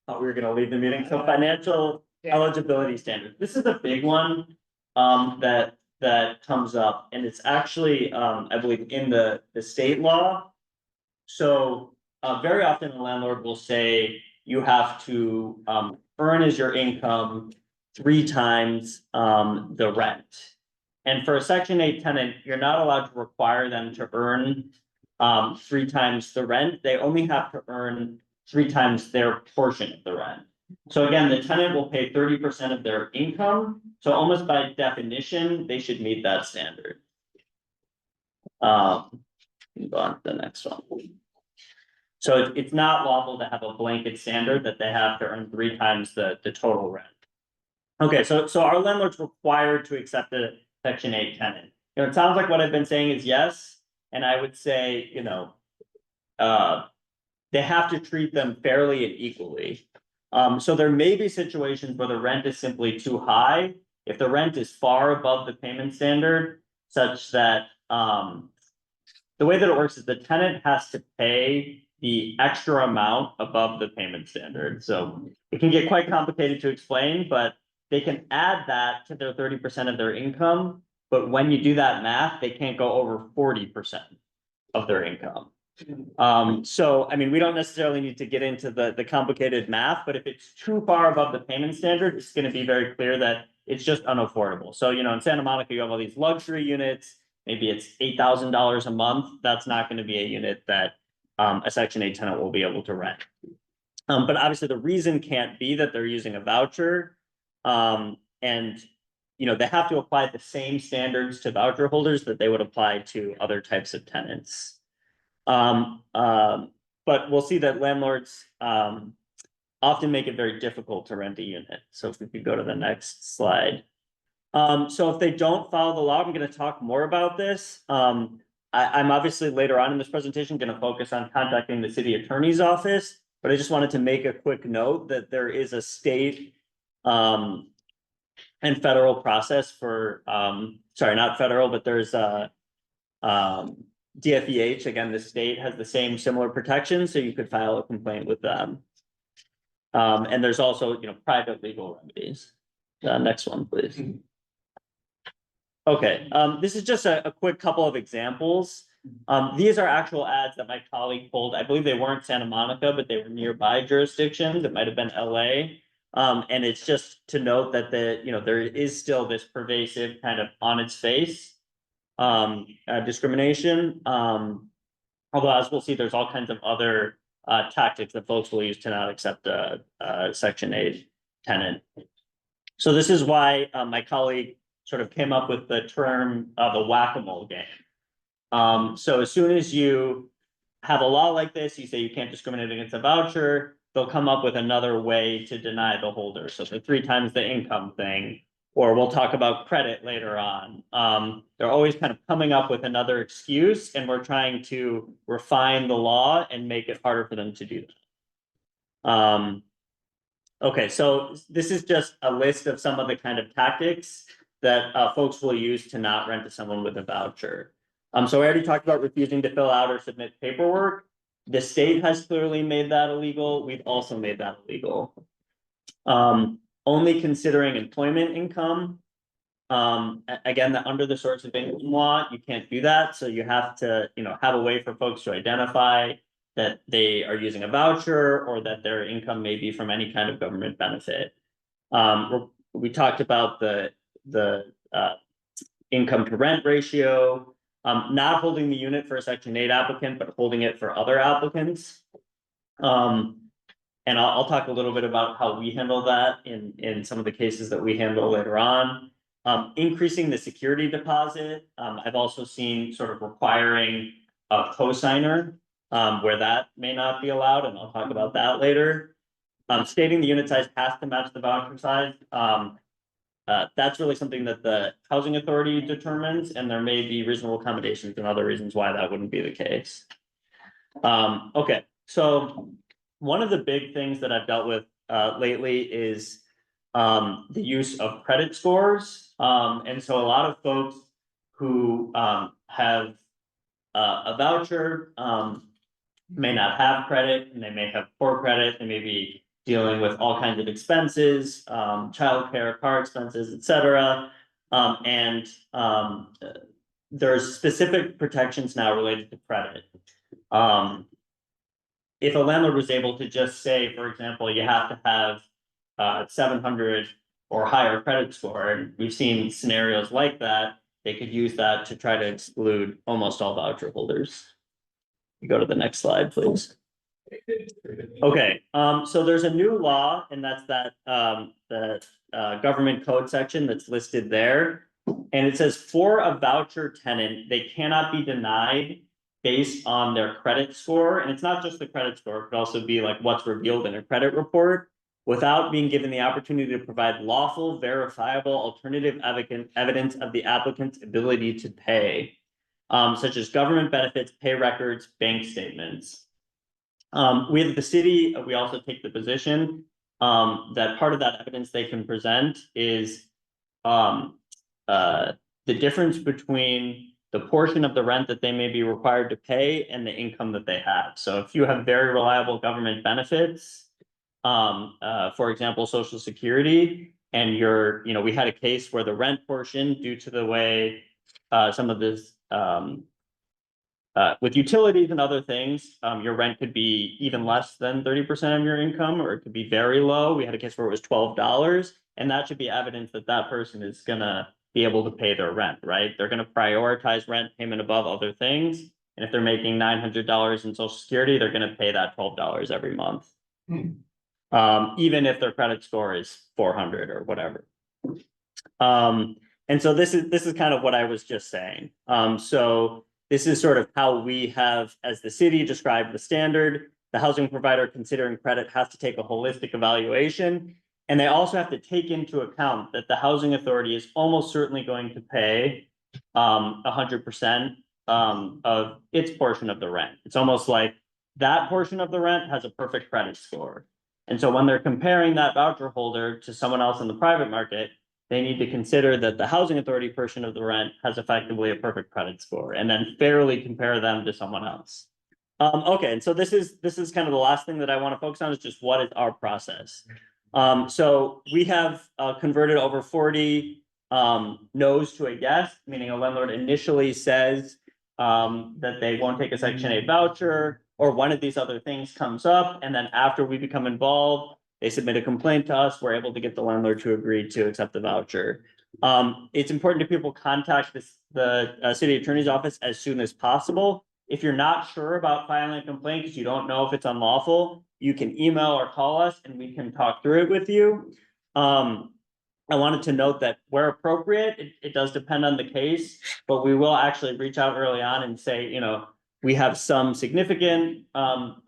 Speaker 6: we were gonna leave the meeting. So financial eligibility standards. This is a big one that comes up, and it's actually I believe in the state law. So very often the landlord will say you have to earn as your income 3 times the rent. And for a Section 8 tenant, you're not allowed to require them to earn 3 times the rent. They only have to earn 3 times their portion of the rent. So again, the tenant will pay 30% of their income. So almost by definition, they should meet that standard. Go on to the next one. So it's not lawful to have a blanket standard that they have to earn 3 times the total rent. Okay, so our landlord's required to accept a Section 8 tenant. It sounds like what I've been saying is yes, and I would say, they have to treat them fairly and equally. So there may be situations where the rent is simply too high. If the rent is far above the payment standard, such that the way that it works is the tenant has to pay the extra amount above the payment standard. So it can get quite complicated to explain, but they can add that to their 30% of their income. But when you do that math, they can't go over 40% of their income. So, I mean, we don't necessarily need to get into the complicated math, but if it's too far above the payment standard, it's going to be very clear that it's just unaffordable. So, in Santa Monica, you have all these luxury units. Maybe it's $8,000 a month. That's not going to be a unit that a Section 8 tenant will be able to rent. But obviously the reason can't be that they're using a voucher. And, they have to apply the same standards to voucher holders that they would apply to other types of tenants. But we'll see that landlords often make it very difficult to rent a unit. So if we could go to the next slide. So if they don't follow the law, I'm going to talk more about this. I'm obviously later on in this presentation going to focus on contacting the city attorney's office, but I just wanted to make a quick note that there is a state and federal process for, sorry, not federal, but there's a DFEH. Again, the state has the same similar protections, so you could file a complaint with them. And there's also, private legal remedies. Next one, please. Okay, this is just a quick couple of examples. These are actual ads that my colleague pulled. I believe they weren't Santa Monica, but they were nearby jurisdictions. It might have been LA. And it's just to note that there is still this pervasive kind of on its face discrimination. Although as we'll see, there's all kinds of other tactics that folks will use to not accept a Section 8 tenant. So this is why my colleague sort of came up with the term the whack-a-mole game. So as soon as you have a law like this, you say you can't discriminate against a voucher, they'll come up with another way to deny the holder. So the 3 times the income thing, or we'll talk about credit later on. They're always kind of coming up with another excuse, and we're trying to refine the law and make it harder for them to do that. Okay, so this is just a list of some of the kind of tactics that folks will use to not rent to someone with a voucher. So I already talked about refusing to fill out or submit paperwork. The state has clearly made that illegal. We've also made that illegal. Only considering employment income. Again, under the source of income law, you can't do that. So you have to, have a way for folks to identify that they are using a voucher or that their income may be from any kind of government benefit. We talked about the income to rent ratio, not holding the unit for a Section 8 applicant, but holding it for other applicants. And I'll talk a little bit about how we handle that in some of the cases that we handle later on. Increasing the security deposit. I've also seen sort of requiring a cosigner where that may not be allowed, and I'll talk about that later. Stating the unit size has to match the voucher size. That's really something that the housing authority determines, and there may be reasonable accommodations and other reasons why that wouldn't be the case. Okay, so one of the big things that I've dealt with lately is the use of credit scores. And so a lot of folks who have a voucher may not have credit, and they may have poor credit. They may be dealing with all kinds of expenses, childcare, car expenses, etc. And there's specific protections now related to credit. If a landlord was able to just say, for example, you have to have 700 or higher credit score, and we've seen scenarios like that, they could use that to try to exclude almost all voucher holders. You go to the next slide, please. Okay, so there's a new law, and that's that the government code section that's listed there. And it says for a voucher tenant, they cannot be denied based on their credit score. And it's not just the credit score, it could also be like what's revealed in a credit report, without being given the opportunity to provide lawful, verifiable, alternative evidence of the applicant's ability to pay, such as government benefits, pay records, bank statements. We at the city, we also take the position that part of that evidence they can present is the difference between the portion of the rent that they may be required to pay and the income that they have. So if you have very reliable government benefits, for example, Social Security, and we had a case where the rent portion, due to the way some of this, with utilities and other things, your rent could be even less than 30% of your income, or it could be very low. We had a case where it was $12, and that should be evidence that that person is gonna be able to pay their rent, right? They're gonna prioritize rent payment above other things. And if they're making $900 in Social Security, they're gonna pay that $12 every month. Even if their credit score is 400 or whatever. And so this is kind of what I was just saying. So this is sort of how we have, as the city, described the standard. The housing provider considering credit has to take a holistic evaluation. And they also have to take into account that the housing authority is almost certainly going to pay 100% of its portion of the rent. It's almost like that portion of the rent has a perfect credit score. And so when they're comparing that voucher holder to someone else in the private market, they need to consider that the housing authority portion of the rent has effectively a perfect credit score, and then fairly compare them to someone else. Okay, and so this is kind of the last thing that I want to focus on, is just what is our process. So we have converted over 40 no's to a yes, meaning a landlord initially says that they won't take a Section 8 voucher, or one of these other things comes up, and then after we become involved, They submit a complaint to us, we're able to get the landlord to agree to accept the voucher. It's important to people contact the city attorney's office as soon as possible. If you're not sure about filing a complaint because you don't know if it's unlawful, you can email or call us and we can talk through it with you. I wanted to note that where appropriate, it does depend on the case, but we will actually reach out early on and say, you know, we have some significant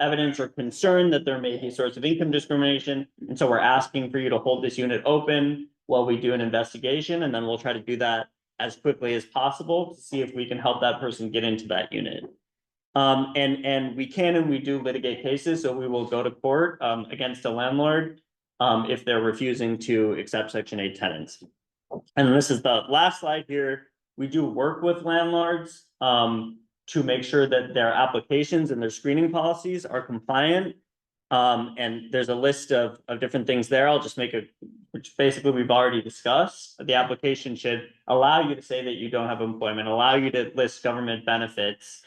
Speaker 6: evidence or concern that there may be source of income discrimination. And so we're asking for you to hold this unit open while we do an investigation, and then we'll try to do that as quickly as possible to see if we can help that person get into that unit. And we can and we do litigate cases, so we will go to court against a landlord if they're refusing to accept Section 8 tenants. And this is the last slide here. We do work with landlords to make sure that their applications and their screening policies are compliant. And there's a list of different things there. I'll just make which basically we've already discussed. The application should allow you to say that you don't have employment, allow you to list government benefits,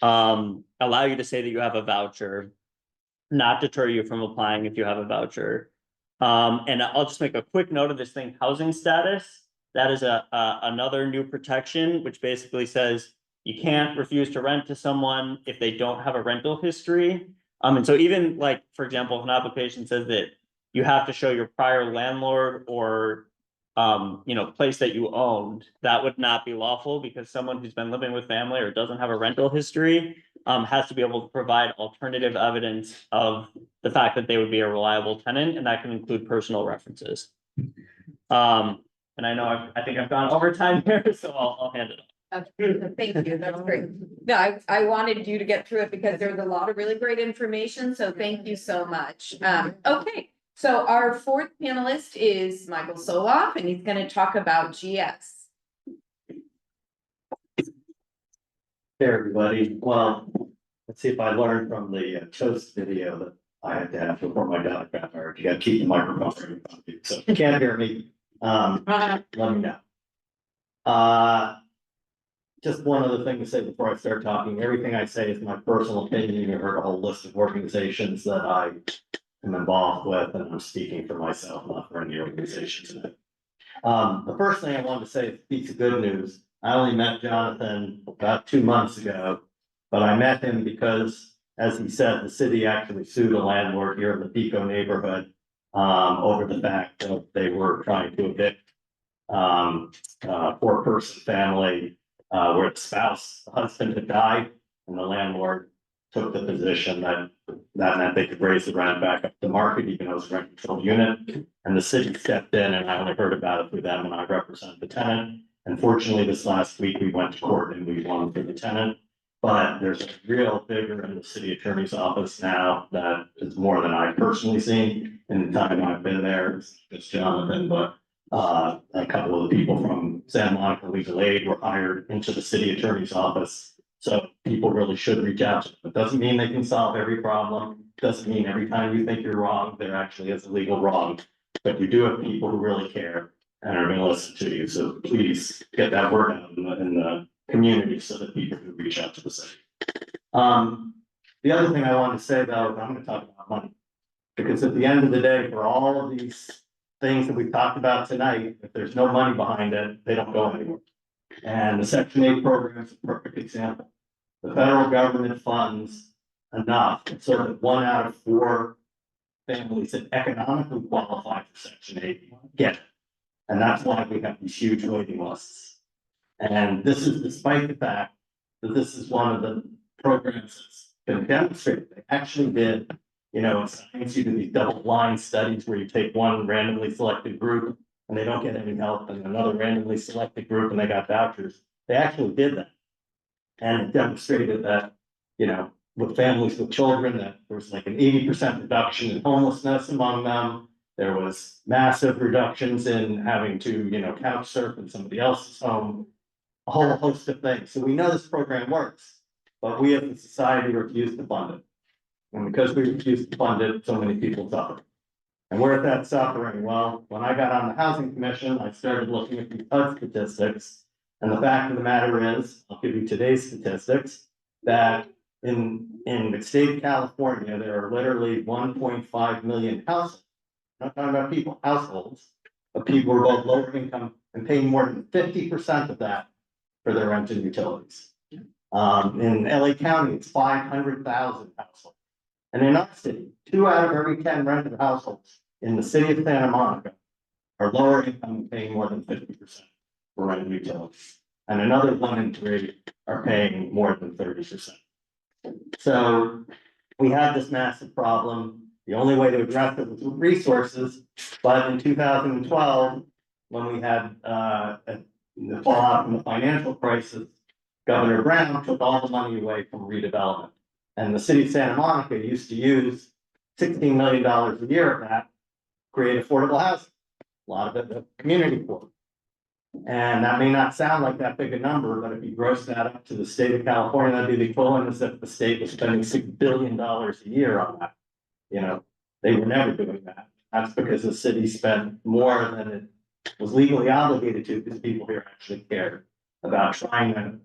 Speaker 6: allow you to say that you have a voucher, not deter you from applying if you have a voucher. And I'll just make a quick note of this thing, housing status. That is another new protection, which basically says you can't refuse to rent to someone if they don't have a rental history. And so even like, for example, if an application says that you have to show your prior landlord or you know, place that you owned, that would not be lawful because someone who's been living with family or doesn't have a rental history has to be able to provide alternative evidence of the fact that they would be a reliable tenant, and that can include personal references. And I know I think I've gone over time here, so I'll hand it off.
Speaker 2: Okay, thank you, that's great. No, I wanted you to get through it because there's a lot of really great information, so thank you so much. Okay, so our fourth panelist is Michael Soloff, and he's gonna talk about GS.
Speaker 7: Hey, everybody. Well, let's see if I learned from the toast video that I had to have before my dog got married. You gotta keep the microphone from you. So if you can't hear me, let me know. Just one other thing to say before I start talking. Everything I say is my personal opinion. You heard a whole list of organizations that I am involved with, and I'm speaking for myself, not for any organization today. The first thing I wanted to say is a piece of good news. I only met Jonathan about 2 months ago, but I met him because, as he said, the city actually sued a landlord here in the Pico neighborhood over the fact that they were trying to evict a 4-person family where the husband had died, and the landlord took the position that meant they could raise the rent back up to market, even though it's a rent controlled unit. And the city stepped in, and I only heard about it through them, and I represent the tenant. Unfortunately, this last week we went to court and we won for the tenant. But there's a real vigor in the city attorney's office now that is more than I've personally seen in the time I've been there. It's Jonathan, but a couple of the people from Santa Monica Legal Aid were hired into the city attorney's office. So people really should reach out to them. It doesn't mean they can solve every problem. It doesn't mean every time you think you're wrong, there actually is a legal wrong. But you do have people who really care and are going to listen to you. So please get that word out in the community so that people can reach out to the city. The other thing I wanted to say though, I'm going to talk about money, because at the end of the day, for all of these things that we've talked about tonight, if there's no money behind it, they don't go anywhere. And the Section 8 program is a perfect example. The federal government funds enough so that 1 out of 4 families that economically qualify for Section 8 get it. And that's why we have these huge waiting lists. And this is despite the fact that this is one of the programs that's been demonstrated. They actually did, you know, in science, you do these double-blind studies where you take one randomly selected group and they don't get any help, and another randomly selected group and they got vouchers. They actually did that. And it demonstrated that, you know, with families with children, that there was like an 80% reduction in homelessness among them. There was massive reductions in having to, you know, couch surf in somebody else's home, a whole host of things. So we know this program works, but we as a society refuse to fund it. And because we refuse to fund it, so many people suffer. And where is that suffering? Well, when I got on the Housing Commission, I started looking at the HUD statistics. And the fact of the matter is, I'll give you today's statistics, that in the state of California, there are literally 1.5 million households not talking about people, households, of people who are both lower income and paying more than 50% of that for their rent and utilities. In LA County, it's 500,000 households. And in our city, 2 out of every 10 rented households in the city of Santa Monica are lower income and paying more than 50% for rent and utilities. And another 1 in 3 are paying more than 30%. So we have this massive problem. The only way to address it was with resources, but in 2012, when we had the fallout from the financial crisis, Governor Brown took all the money away from redevelopment. And the city of Santa Monica used to use $16 million a year of that to create affordable housing. A lot of it the community poor. And that may not sound like that big a number, but if you gross that up to the state of California, that'd be the equivalent as if the state was spending $6 billion a year on that. You know, they were never doing that. That's because the city spent more than it was legally obligated to, because people here actually cared about trying to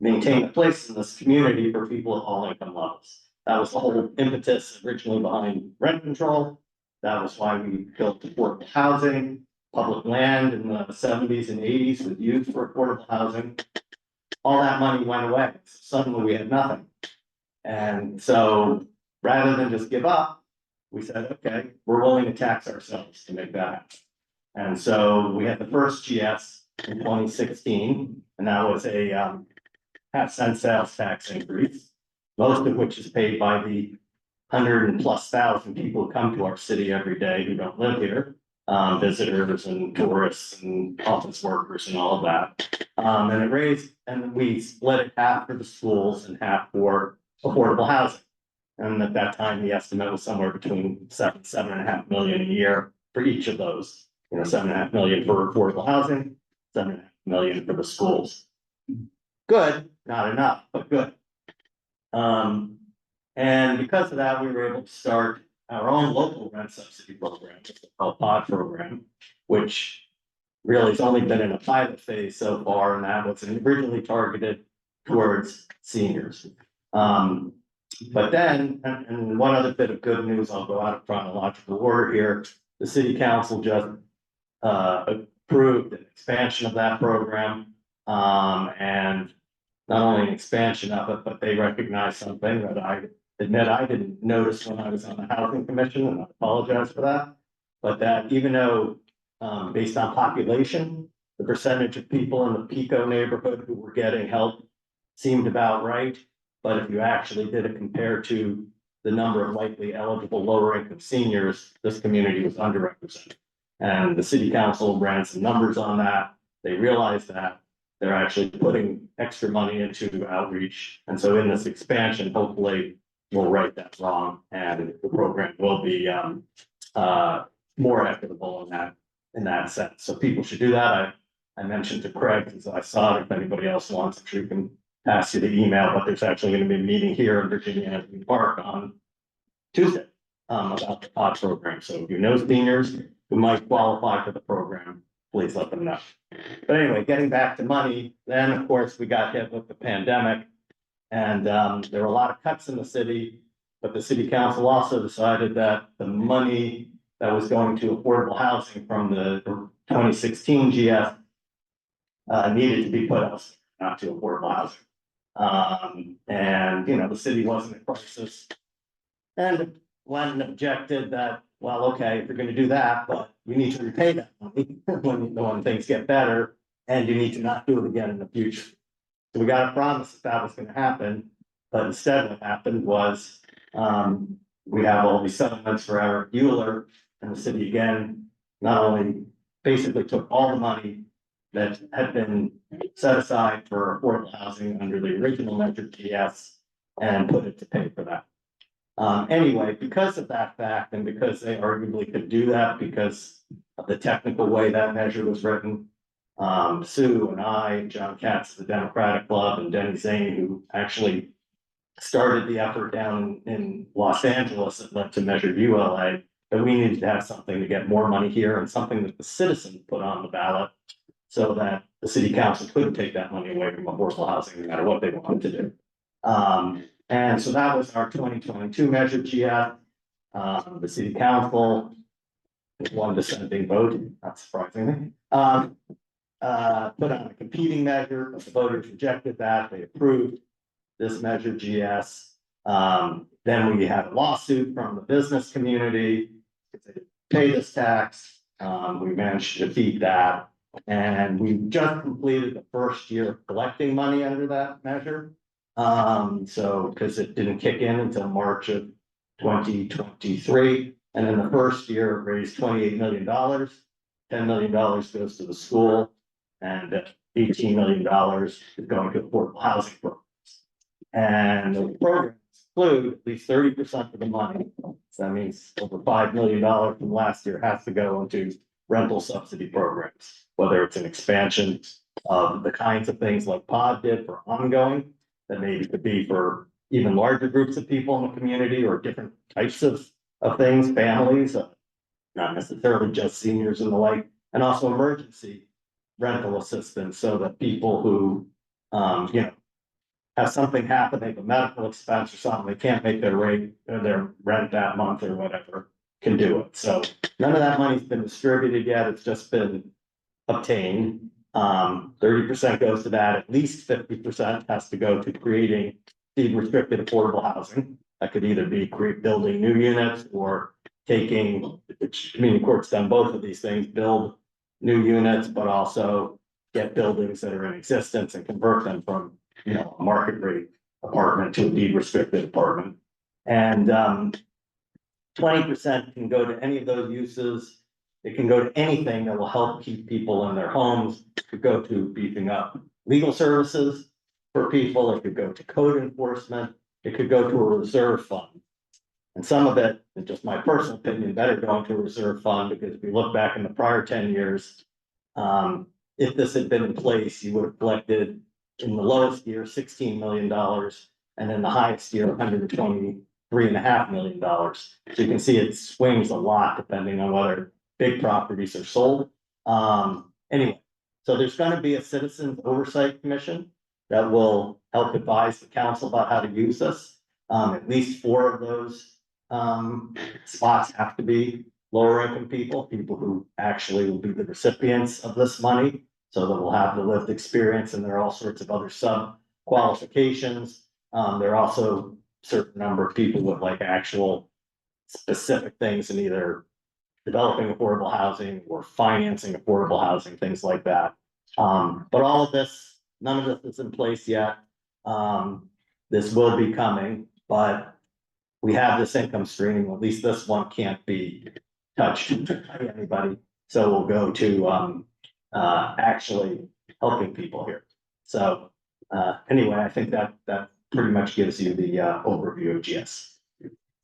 Speaker 7: maintain a place in this community for people of all income levels. That was the whole impetus originally behind rent control. That was why we built affordable housing. Public land in the 70s and 80s was used for affordable housing. All that money went away. Suddenly we had nothing. And so rather than just give up, we said, okay, we're willing to tax ourselves to make that happen. And so we had the first GS in 2016, and that was a half-cent sales tax increase, most of which is paid by the 100,000+ people who come to our city every day who don't live here. Visitors and tourists and office workers and all of that. And it raised, and we split it half for the schools and half for affordable housing. And at that time, the estimate was somewhere between 7.5 million a year for each of those. 7.5 million for affordable housing, 7.5 million for the schools. Good, not enough, but good. And because of that, we were able to start our own local rent subsidy program, called POD program, which really has only been in a pilot phase so far, and that was originally targeted towards seniors. But then, and one other bit of good news, I'll go out of chronological order here. The city council just approved an expansion of that program, and not only an expansion of it, but they recognize something that I admit I didn't notice when I was on the housing commission, and I apologize for that. But that even though, based on population, the percentage of people in the Pico neighborhood who were getting help seemed about right. But if you actually did it compared to the number of likely eligible lower income seniors, this community was underrepresented. And the city council ran some numbers on that. They realized that they're actually putting extra money into outreach. And so in this expansion, hopefully we'll right that wrong, and the program will be more equitable in that sense. So people should do that. I mentioned to Craig, because I saw it, if anybody else wants, I'm sure you can pass you the email, but there's actually going to be a meeting here in Virginia Avenue Park on Tuesday about the POD program. So if you know seniors who might qualify for the program, please let them know. But anyway, getting back to money, then of course we got hit with the pandemic. And there were a lot of cuts in the city, but the city council also decided that the money that was going to affordable housing from the 2016 GF needed to be put elsewhere, not to affordable housing. And the city wasn't in crisis. And Glenn objected that, well, okay, if you're going to do that, but you need to repay that money when things get better, and you need to not do it again in the future. So we got a promise that was going to happen, but instead what happened was we have all these settlements for Eric Euler, and the city again not only basically took all the money that had been set aside for affordable housing under the original measure GS and put it to pay for that. Anyway, because of that fact, and because they arguably could do that because of the technical way that measure was written, Sue and I, John Katz, the Democratic Club, and Denny Zane, who actually started the effort down in Los Angeles that led to Measure ULA, that we needed to have something to get more money here and something that the citizens put on the ballot so that the city council couldn't take that money away from affordable housing no matter what they wanted to do. And so that was our 2022 Measure GF. The city council one dissenting vote, not surprisingly. Put on a competing measure, but the voters rejected that, they approved this measure GS. Then we had a lawsuit from the business community, to pay this tax, we managed to defeat that. And we just completed the first year of collecting money under that measure. So, because it didn't kick in until March of 2023. And in the first year, it raised $28 million. $10 million goes to the school, and $18 million is going to affordable housing programs. And the programs include at least 30% of the money. So that means over $5 million from last year has to go into rental subsidy programs, whether it's an expansion of the kinds of things like Pod did for ongoing, that maybe could be for even larger groups of people in the community, or different types of things, families, not necessarily just seniors and the like, and also emergency rental assistance, so that people who, have something happen, they have a medical expense or something, they can't make their rent that month or whatever, can do it. So none of that money's been distributed yet, it's just been obtained. 30% goes to that, at least 50% has to go to creating deed restricted affordable housing. That could either be building new units, or taking, which community court's done both of these things, build new units, but also get buildings that are in existence and convert them from, a market rate apartment to a deed restricted apartment. And 20% can go to any of those uses. It can go to anything that will help keep people in their homes. It could go to beefing up legal services for people. It could go to code enforcement. It could go to a reserve fund. And some of it, in just my personal opinion, better go into a reserve fund, because if we look back in the prior 10 years, if this had been in place, you would have collected in the lowest year, $16 million, and in the highest year, $123.5 million. So you can see it swings a lot depending on whether big properties are sold. Anyway, so there's going to be a citizens oversight commission that will help advise the council about how to use this. At least 4 of those spots have to be lower income people who actually will be the recipients of this money, so that we'll have the lived experience, and there are all sorts of other sub qualifications. There are also a certain number of people with like actual specific things in either developing affordable housing or financing affordable housing, things like that. But all of this, none of this is in place yet. This will be coming, but we have this income stream, at least this one can't be touched by anybody. So we'll go to actually helping people here. So anyway, I think that pretty much gives you the overview of GS.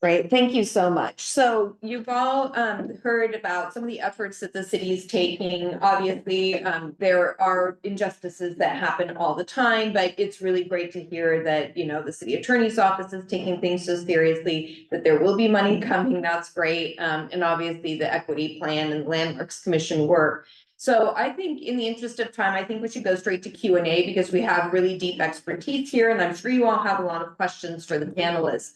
Speaker 2: Great, thank you so much. So you've all heard about some of the efforts that the city is taking. Obviously, there are injustices that happen all the time, but it's really great to hear that, the city attorney's office is taking things so seriously, that there will be money coming. That's great. And obviously the equity plan and landmarks commission work. So I think in the interest of time, I think we should go straight to Q&A, because we have really deep expertise here, and I'm sure you all have a lot of questions for the panelists.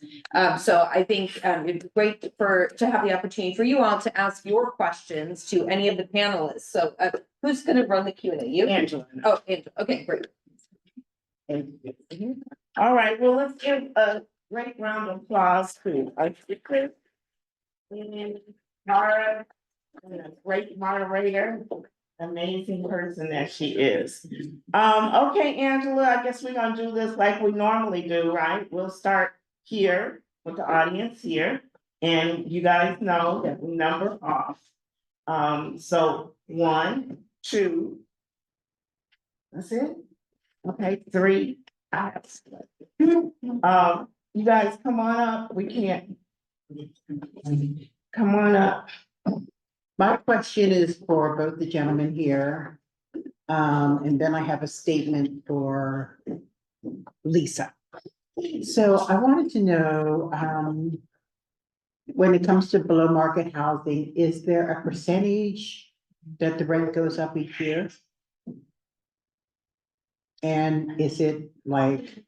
Speaker 2: So I think it'd be great to have the opportunity for you all to ask your questions to any of the panelists. So who's going to run the Q&A? You?
Speaker 8: Angela.
Speaker 2: Oh, Angela. Okay, great.
Speaker 8: All right, well, let's give a great round of applause to our speakers. And Tara, and a great moderator, amazing person that she is. Okay, Angela, I guess we're gonna do this like we normally do, right? We'll start here with the audience here, and you guys know that we number off. So 1, 2, that's it. Okay, 3. You guys come on up. We can't. Come on up.
Speaker 9: My question is for both the gentlemen here. And then I have a statement for Lisa. So I wanted to know, when it comes to below market housing, is there a percentage that the rent goes up each year? And is it like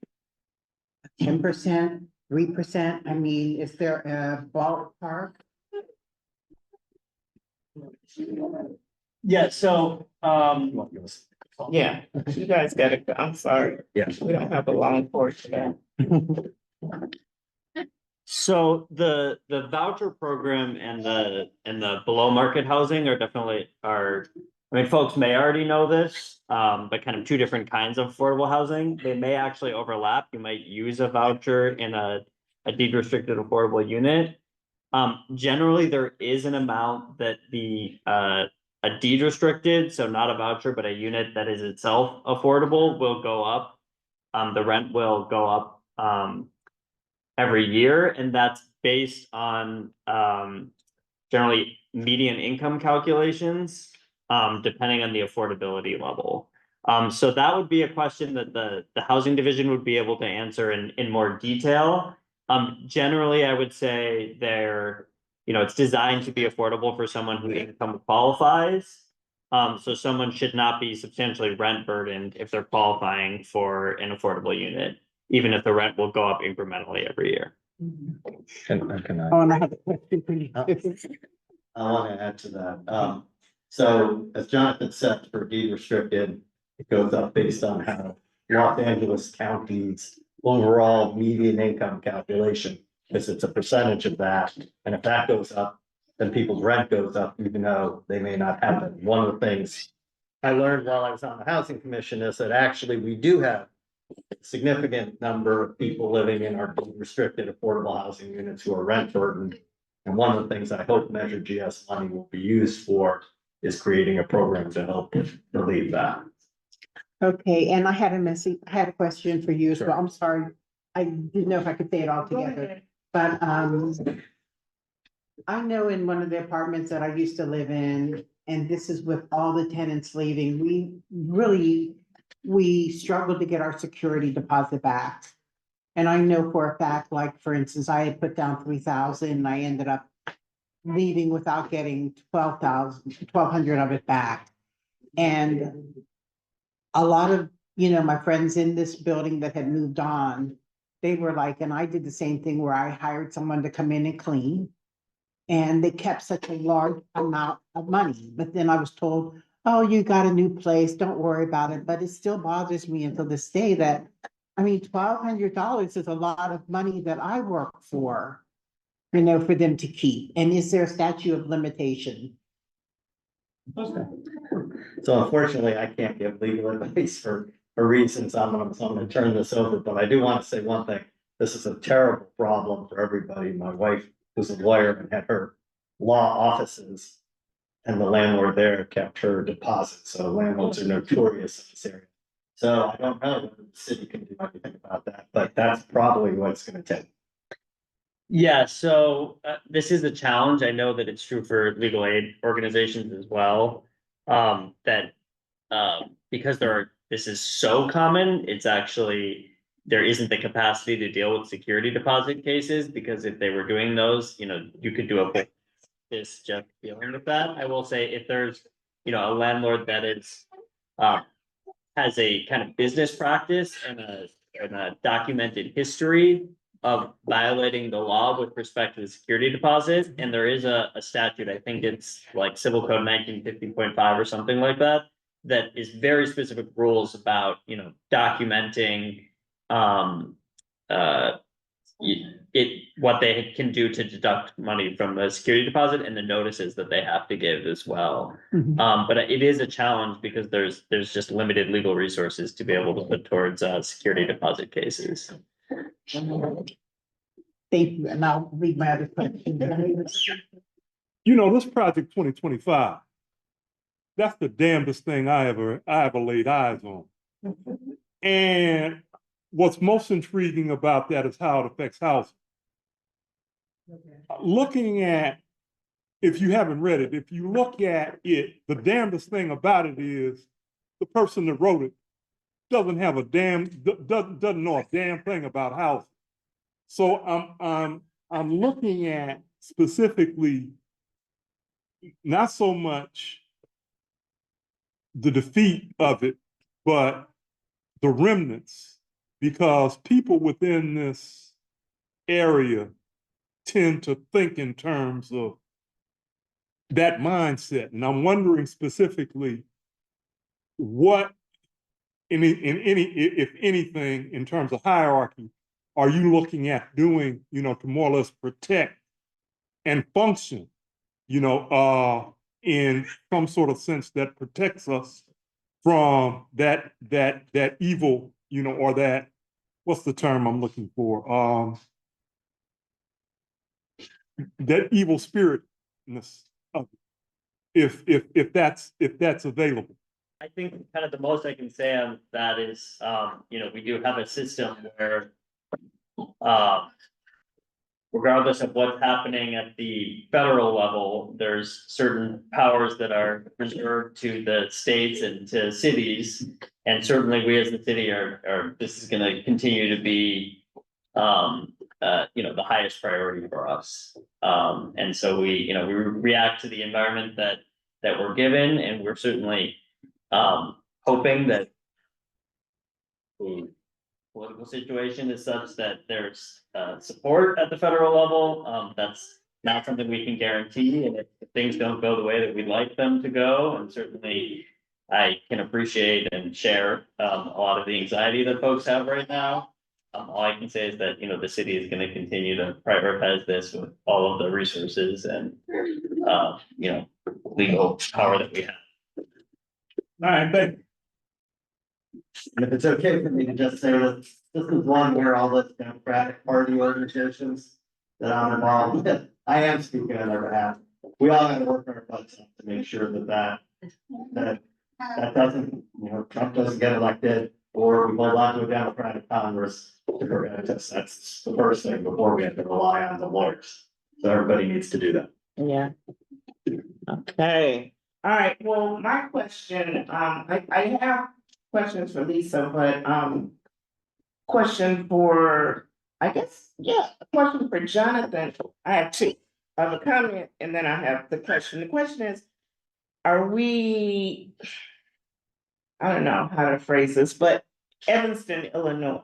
Speaker 9: 10%, 3%? I mean, is there a ballpark?
Speaker 6: Yeah, so,
Speaker 8: Yeah, you guys gotta go. I'm sorry.
Speaker 7: Yeah.
Speaker 8: We don't have a long portion.
Speaker 6: so the voucher program and the below market housing are definitely I mean, folks may already know this, but kind of two different kinds of affordable housing. They may actually overlap. You might use a voucher in a deed restricted affordable unit. Generally, there is an amount that a deed restricted, so not a voucher, but a unit that is itself affordable will go up. The rent will go up every year, and that's based on generally median income calculations, depending on the affordability level. So that would be a question that the housing division would be able to answer in more detail. Generally, I would say it's designed to be affordable for someone who income qualifies. So someone should not be substantially rent burdened if they're qualifying for an affordable unit, even if the rent will go up incrementally every year.
Speaker 7: Can I?
Speaker 9: Oh, and I have a question for you.
Speaker 7: I want to add to that. So as Jonathan said, for deed restricted, it goes up based on how Los Angeles County's overall median income calculation, because it's a percentage of that. And if that goes up, then people's rent goes up, even though they may not have it. One of the things I learned while I was on the Housing Commission is that actually we do have a significant number of people living in our restricted affordable housing units who are rent burdened. And one of the things I hope Measure GS money will be used for is creating a program to help relieve that.
Speaker 9: Okay, and I had a question for you as well.
Speaker 7: Sure.
Speaker 9: I'm sorry. I didn't know if I could say it all together, but I know in one of the apartments that I used to live in, and this is with all the tenants leaving, we struggled to get our security deposit back. And I know for a fact, like, for instance, I had put down 3,000 and I ended up leaving without getting 1,200 of it back. And a lot of, my friends in this building that had moved on, they were like, and I did the same thing where I hired someone to come in and clean. And they kept such a large amount of money, but then I was told, oh, you got a new place, don't worry about it. But it still bothers me until this day that, $1,200 is a lot of money that I work for, for them to keep. And is there a statute of limitation?
Speaker 7: Okay. So unfortunately, I can't give legal advice for reasons. I'm gonna turn this over, but I do want to say one thing. This is a terrible problem for everybody. My wife was a lawyer and had her law offices, and the landlord there kept her deposit. So landlords are notorious in this area. So I don't know whether the city can do anything about that, but that's probably what it's gonna take.
Speaker 6: Yeah, so this is a challenge. I know that it's true for legal aid organizations as well. Because this is so common, it's actually, there isn't the capacity to deal with security deposit cases, because if they were doing those, you could do just dealing with that. I will say, if there's, a landlord that is, has a kind of business practice and a documented history of violating the law with respect to the security deposit, and there is a statute, I think it's like Civil Code 1950.5 or something like that, that is very specific rules about, documenting what they can do to deduct money from the security deposit and the notices that they have to give as well. But it is a challenge because there's just limited legal resources to be able to put towards security deposit cases.
Speaker 9: Thank you, and I'll read my other question.
Speaker 10: This project 2025, that's the damnedest thing I ever laid eyes on. And what's most intriguing about that is how it affects housing. Looking at, if you haven't read it, if you look at it, the damnedest thing about it is the person that wrote it doesn't know a damn thing about housing. So I'm looking at specifically not so much the defeat of it, but the remnants, because people within this area tend to think in terms of that mindset. And I'm wondering specifically what, if anything, in terms of hierarchy, are you looking at doing, to more or less protect and function, in some sort of sense that protects us from that evil, or that, what's the term I'm looking for? That evil spiritness of it, if that's available.
Speaker 6: I think kind of the most I can say on that is, we do have a system where, regardless of what's happening at the federal level, there's certain powers that are reserved to the states and to cities. And certainly we as the city this is gonna continue to be, the highest priority for us. And so we react to the environment that we're given, and we're certainly hoping that the political situation is such that there's support at the federal level. That's not something we can guarantee, and if things don't go the way that we'd like them to go, and certainly I can appreciate and share a lot of the anxiety that folks have right now. All I can say is that the city is going to continue to prioritize this with all of the resources and legal power that we have.
Speaker 10: All right, thank you.
Speaker 7: And if it's okay for me to just say that this is one where all the Democratic Party organizations that I'm involved with, I am speaking on their behalf. We all got to work our butts off to make sure that doesn't, Trump doesn't get elected, or we hold on to a Democratic Congress to prevent us. That's the first thing before we have to rely on the lawyers. So everybody needs to do that.
Speaker 8: Yeah. Okay. All right. Well, my question, I have questions for Lisa, but question for, I guess, a question for Jonathan. I have two. I have a comment and then I have the question. The question is, are we, I don't know how to phrase this, but Evanston, Illinois,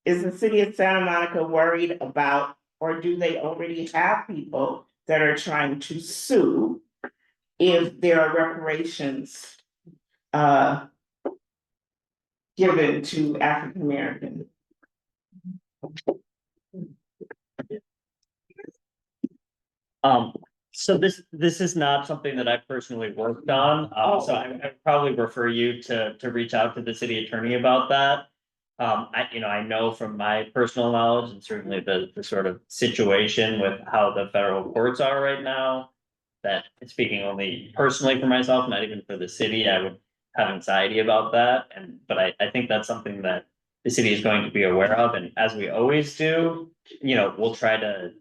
Speaker 8: is the city of Santa Monica worried about, or do they already have people that are trying to sue if there are reparations given to African American?
Speaker 6: So this is not something that I personally worked on. So I'd probably refer you to reach out to the city attorney about that. I know from my personal knowledge and certainly the sort of situation with how the federal courts are right now, that speaking only personally for myself, not even for the city, I would have anxiety about that. But I think that's something that the city is going to be aware of. And as we always do, we'll try to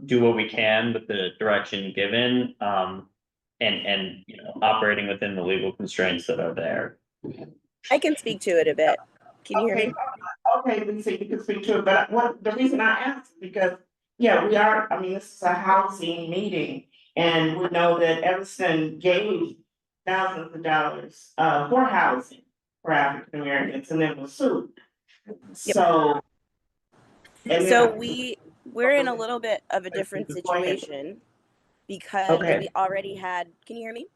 Speaker 6: do what we can with the direction given, and operating within the legal constraints that are there.
Speaker 5: I can speak to it a bit. Can you hear me?
Speaker 8: Okay, Lisa, you can speak to it, but the reason I asked is because, we are, this is a housing meeting, and we know that Evanston gave thousands of dollars for housing for African Americans, and then was sued.
Speaker 5: Yep.
Speaker 8: So
Speaker 5: we're in a little bit of a different situation because we already had, can you hear me?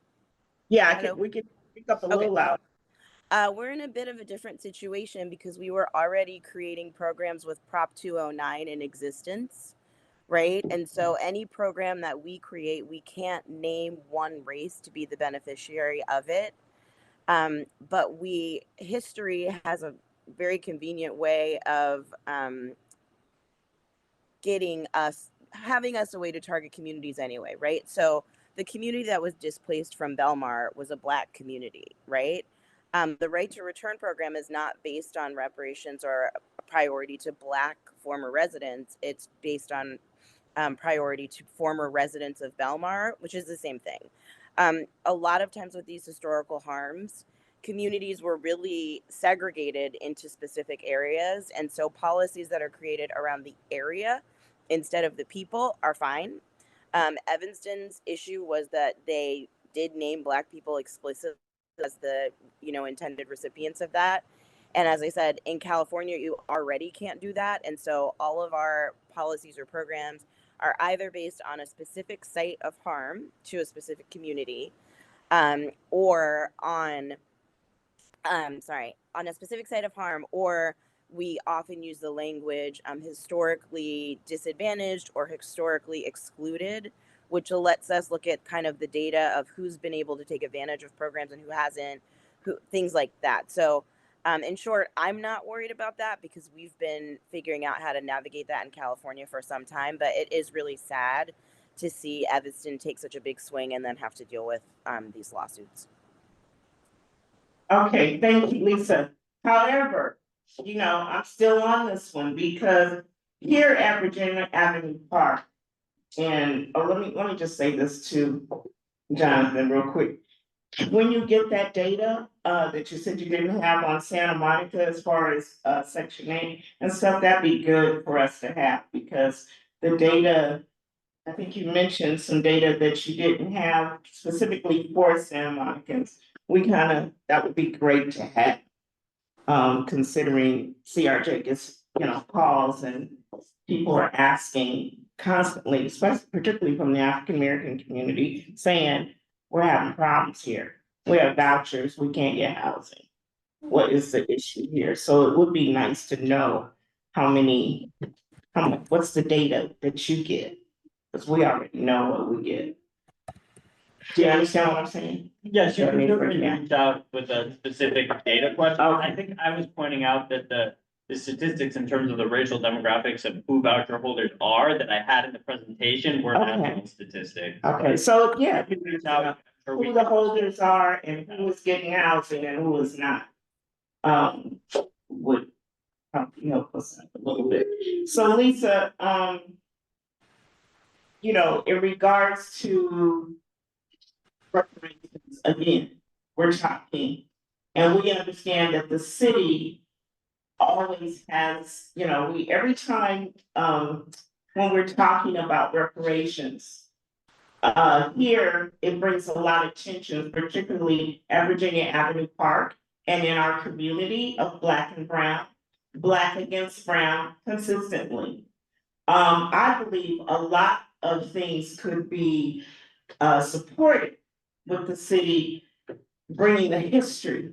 Speaker 8: Yeah, we can pick up a little loud.
Speaker 5: We're in a bit of a different situation because we were already creating programs with Prop 209 in existence, right? And so any program that we create, we can't name one race to be the beneficiary of it. But history has a very convenient way of having us a way to target communities anyway, right? So the community that was displaced from Belmar was a Black community, right? The right to return program is not based on reparations or a priority to Black former residents. It's based on priority to former residents of Belmar, which is the same thing. A lot of times with these historical harms, communities were really segregated into specific areas. And so policies that are created around the area instead of the people are fine. Evanston's issue was that they did name Black people explicitly as the intended recipients of that. And as I said, in California, you already can't do that. And so all of our policies or programs are either based on a specific site of harm to a specific community, or on a specific site of harm, or we often use the language historically disadvantaged or historically excluded, which lets us look at kind of the data of who's been able to take advantage of programs and who hasn't, things like that. So in short, I'm not worried about that because we've been figuring out how to navigate that in California for some time, but it is really sad to see Evanston take such a big swing and then have to deal with these lawsuits.
Speaker 8: Okay, thank you, Lisa. However, I'm still on this one because here at Virginia Avenue Park, and let me just say this to Jonathan real quick. When you get that data that you said you didn't have on Santa Monica as far as Section 8 and stuff, that'd be good for us to have because the data, I think you mentioned some data that you didn't have specifically for Santa Monicans. That would be great to have. Considering CRJ gets, calls and people are asking constantly, especially particularly from the African American community, saying, we're having problems here. We have vouchers, we can't get housing. What is the issue here? So it would be nice to know what's the data that you get? Because we already know what we get. Do you understand what I'm saying?
Speaker 6: Yes, you can reach out with a specific data question. I think I was pointing out that the statistics in terms of the racial demographics of who voucher holders are that I had in the presentation were national statistics.
Speaker 8: Okay, so yeah, you reach out who the holders are and who is getting housing and who is not. Would help us a little bit. So Lisa, in regards to reparations, again, we're talking, and we understand that the city always has, every time when we're talking about reparations, here it brings a lot of tension, particularly at Virginia Avenue Park and in our community of Black and Brown, Black against Brown consistently. I believe a lot of things could be supported with the city bringing the history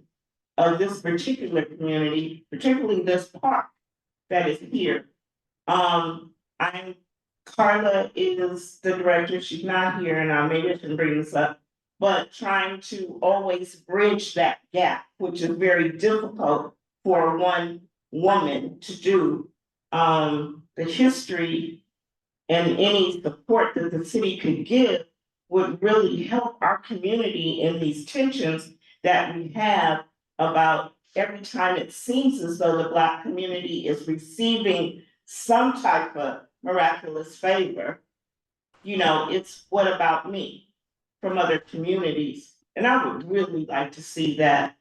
Speaker 8: of this particular community, particularly this park that is here. Carla is the director, she's not here, and maybe I can bring this up, but trying to always bridge that gap, which is very difficult for one woman to do. The history and any support that the city could give would really help our community in these tensions that we have about every time it seems as though the Black community is receiving some type of miraculous favor. It's what about me from other communities? And I would really like to see that,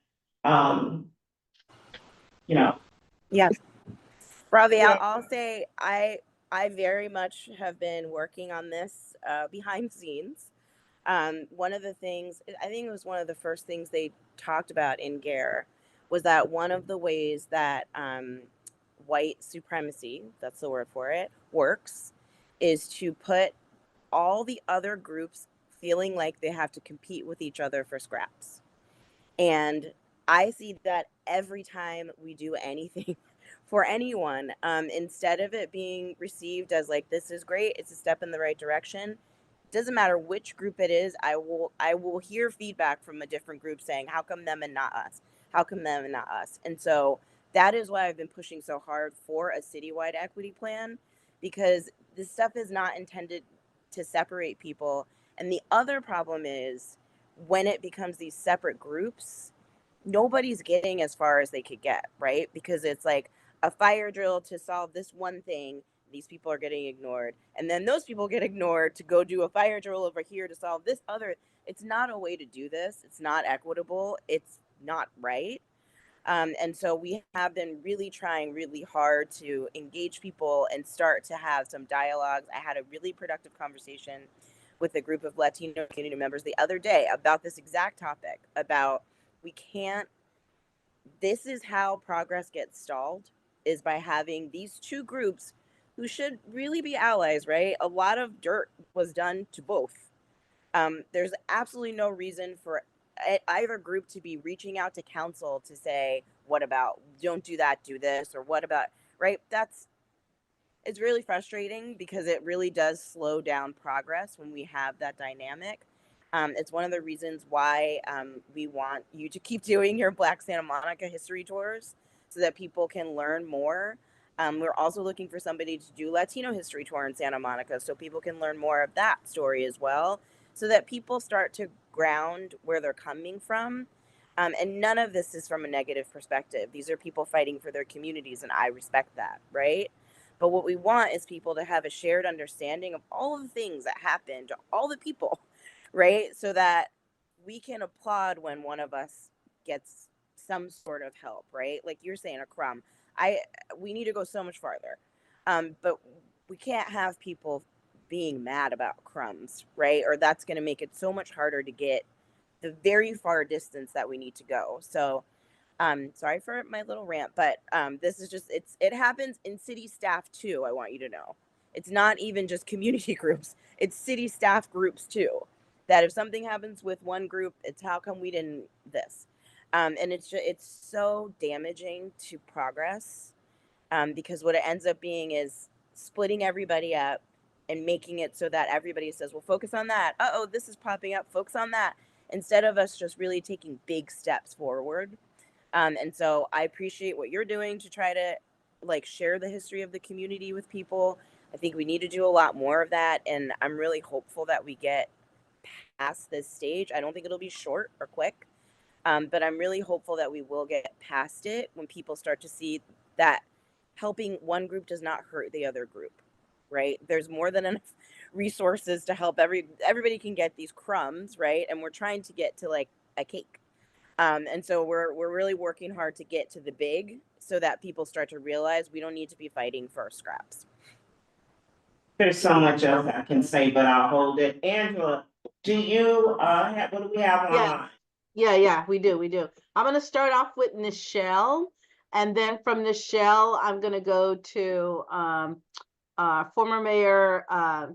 Speaker 5: Yes. Robbie, I'll say I very much have been working on this behind the scenes. One of the things, I think it was one of the first things they talked about in GARE was that one of the ways that white supremacy, that's the word for it, works, is to put all the other groups feeling like they have to compete with each other for scraps. And I see that every time we do anything for anyone, instead of it being received as like, this is great, it's a step in the right direction, doesn't matter which group it is, I will hear feedback from a different group saying, how come them and not us? How come them and not us? And so that is why I've been pushing so hard for a citywide equity plan, because this stuff is not intended to separate people. And the other problem is when it becomes these separate groups, nobody's getting as far as they could get, right? Because it's like a fire drill to solve this one thing. These people are getting ignored. And then those people get ignored to go do a fire drill over here to solve this other. It's not a way to do this. It's not equitable. It's not right. And so we have been really trying really hard to engage people and start to have some dialogues. I had a really productive conversation with a group of Latino community members the other day about this exact topic, about this is how progress gets stalled, is by having these two groups who should really be allies, right? A lot of dirt was done to both. There's absolutely no reason for either group to be reaching out to council to say, what about, don't do that, do this, or what about, right? It's really frustrating because it really does slow down progress when we have that dynamic. It's one of the reasons why we want you to keep doing your Black Santa Monica history tours so that people can learn more. We're also looking for somebody to do Latino history tour in Santa Monica so people can learn more of that story as well, so that people start to ground where they're coming from. And none of this is from a negative perspective. These are people fighting for their communities, and I respect that, right? But what we want is people to have a shared understanding of all of the things that happen to all the people, right? So that we can applaud when one of us gets some sort of help, right? Like you're saying, a crumb. We need to go so much farther. But we can't have people being mad about crumbs, right? Or that's going to make it so much harder to get the very far distance that we need to go. So sorry for my little rant, but this is just, it happens in city staff too, I want you to know. It's not even just community groups, it's city staff groups too. That if something happens with one group, it's how come we didn't this? And it's so damaging to progress, because what it ends up being is splitting everybody up and making it so that everybody says, well, focus on that. Uh-oh, this is popping up, focus on that. Instead of us just really taking big steps forward. And so I appreciate what you're doing to try to like share the history of the community with people. I think we need to do a lot more of that. And I'm really hopeful that we get past this stage. I don't think it'll be short or quick, but I'm really hopeful that we will get past it when people start to see that helping one group does not hurt the other group, right? There's more than enough resources to help everybody can get these crumbs, right? And we're trying to get to like a cake. And so we're really working hard to get to the big so that people start to realize we don't need to be fighting for scraps.
Speaker 8: There's so much else I can say, but I'll hold it. Angela, do you have, what do we have on?
Speaker 11: Yeah, we do. I'm gonna start off with Nichelle, and then from Nichelle, I'm gonna go to former Mayor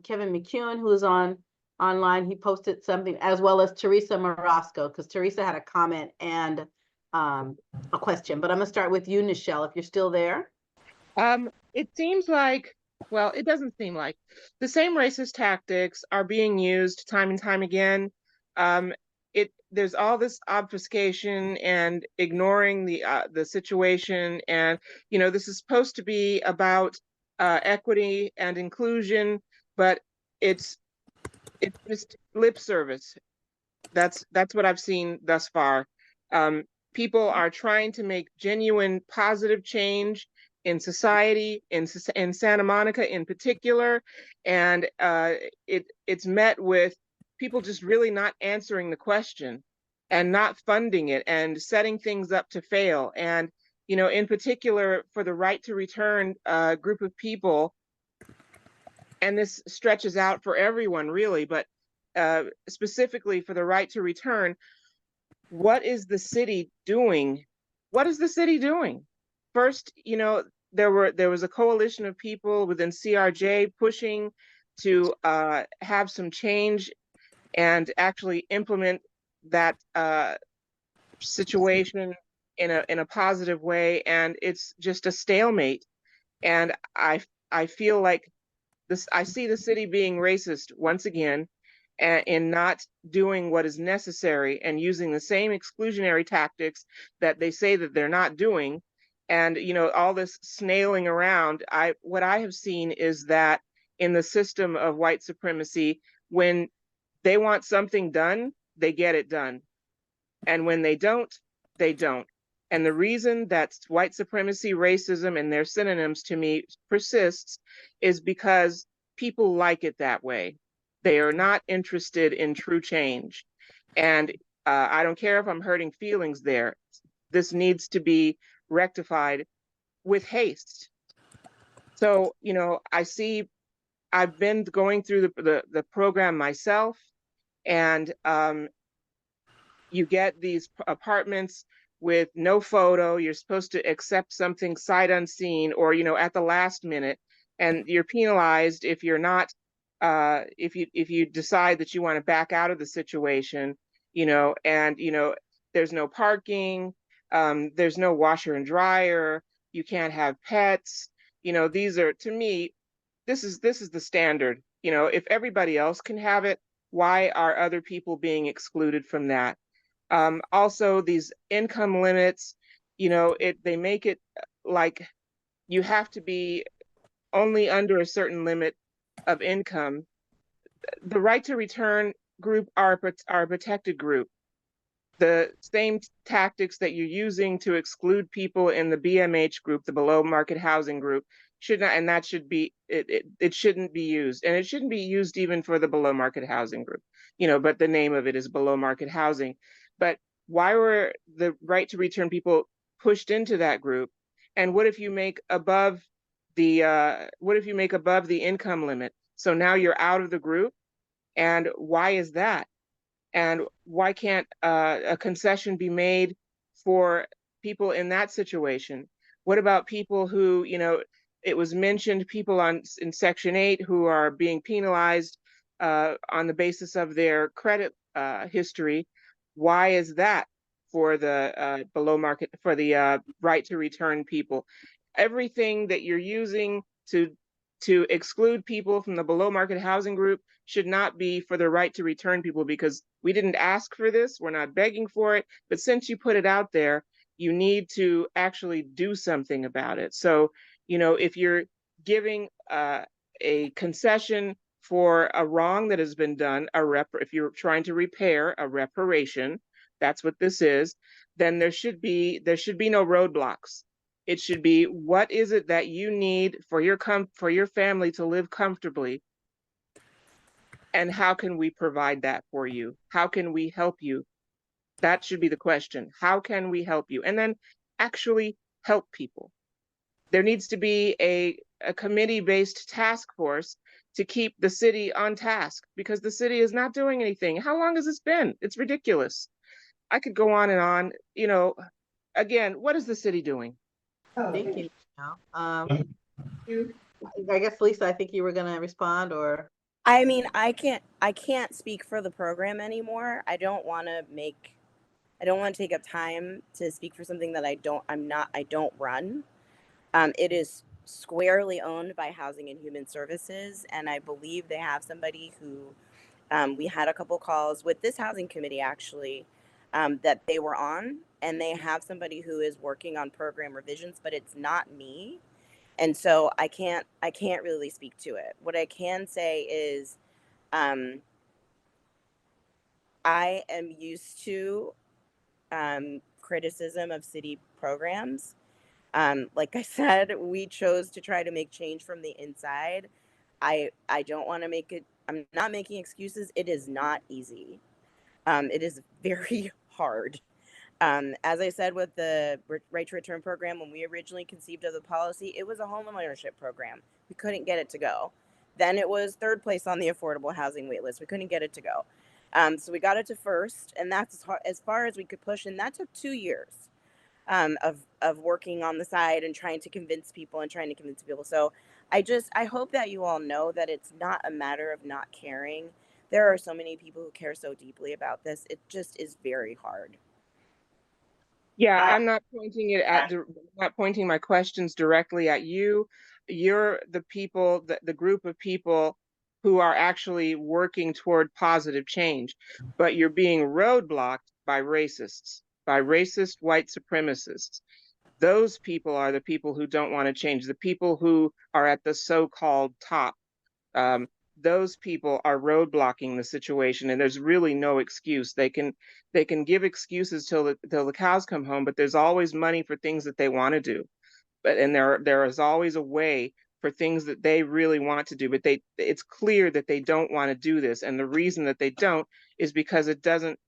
Speaker 11: Kevin McKeown, who's online. He posted something, as well as Teresa Marasco, because Teresa had a comment and a question. But I'm gonna start with you, Nichelle, if you're still there.
Speaker 12: It seems like, well, it doesn't seem like the same racist tactics are being used time and time again. There's all this obfuscation and ignoring the situation, and this is supposed to be about equity and inclusion, but it's just lip service. That's what I've seen thus far. People are trying to make genuine positive change in society, in Santa Monica in particular, and it's met with people just really not answering the question and not funding it and setting things up to fail. And in particular for the right to return group of people, and this stretches out for everyone really, but specifically for the right to return, what is the city doing? What is the city doing? First, there was a coalition of people within CRJ pushing to have some change and actually implement that situation in a positive way, and it's just a stalemate. And I feel like I see the city being racist once again, in not doing what is necessary and using the same exclusionary tactics that they say that they're not doing. And all this snailing around, what I have seen is that in the system of white supremacy, when they want something done, they get it done. And when they don't, they don't. And the reason that white supremacy, racism, and their synonyms to me persists is because people like it that way. They are not interested in true change. And I don't care if I'm hurting feelings there. This needs to be rectified with haste. So, I've been going through the program myself, and you get these apartments with no photo. You're supposed to accept something sight unseen, or at the last minute, and you're penalized if you're not, if you decide that you want to back out of the situation, and there's no parking, there's no washer and dryer, you can't have pets. These are, to me, this is the standard. If everybody else can have it, why are other people being excluded from that? Also, these income limits, they make it like you have to be only under a certain limit of income. The right to return group are a protected group. The same tactics that you're using to exclude people in the BMH group, the below market housing group, should not, and that should be, it shouldn't be used. And it shouldn't be used even for the below market housing group, but the name of it is below market housing. But why were the right to return people pushed into that group? And what if you make above the income limit? So now you're out of the group. And why is that? And why can't a concession be made for people in that situation? What about people who, it was mentioned, people in Section 8 who are being penalized on the basis of their credit history? Why is that for the below market, for the right to return people? Everything that you're using to exclude people from the below market housing group should not be for the right to return people, because we didn't ask for this, we're not begging for it, but since you put it out there, you need to actually do something about it. So, if you're giving a concession for a wrong that has been done, if you're trying to repair a reparation, that's what this is, then there should be no roadblocks. It should be, what is it that you need for your family to live comfortably? And how can we provide that for you? How can we help you? That should be the question. How can we help you? And then actually help people. There needs to be a committee-based task force to keep the city on task, because the city is not doing anything. How long has this been? It's ridiculous. I could go on and on. Again, what is the city doing?
Speaker 11: Thank you. I guess, Lisa, I think you were going to respond, or?
Speaker 5: I mean, I can't speak for the program anymore. I don't want to take up time to speak for something that I don't run. It is squarely owned by Housing and Human Services, and I believe they have somebody who, we had a couple calls with this housing committee actually, that they were on, and they have somebody who is working on program revisions, but it's not me. And so I can't really speak to it. What I can say is, I am used to criticism of city programs. Like I said, we chose to try to make change from the inside. I don't want to make it, I'm not making excuses. It is not easy. It is very hard. As I said, with the right to return program, when we originally conceived of the policy, it was a home ownership program. We couldn't get it to go. Then it was third place on the affordable housing waitlist. We couldn't get it to go. So we got it to first, and that's as far as we could push. And that took 2 years of working on the side and trying to convince people. So I hope that you all know that it's not a matter of not caring. There are so many people who care so deeply about this. It just is very hard.
Speaker 12: Yeah, I'm not pointing my questions directly at you. You're the people, the group of people who are actually working toward positive change, but you're being roadblocked by racists, by racist white supremacists. Those people are the people who don't want to change, the people who are at the so-called top. Those people are roadblocking the situation, and there's really no excuse. They can give excuses till the cows come home, but there's always money for things that they want to do. And there is always a way for things that they really want to do, but it's clear that they don't want to do this. And the reason that they don't is because it doesn't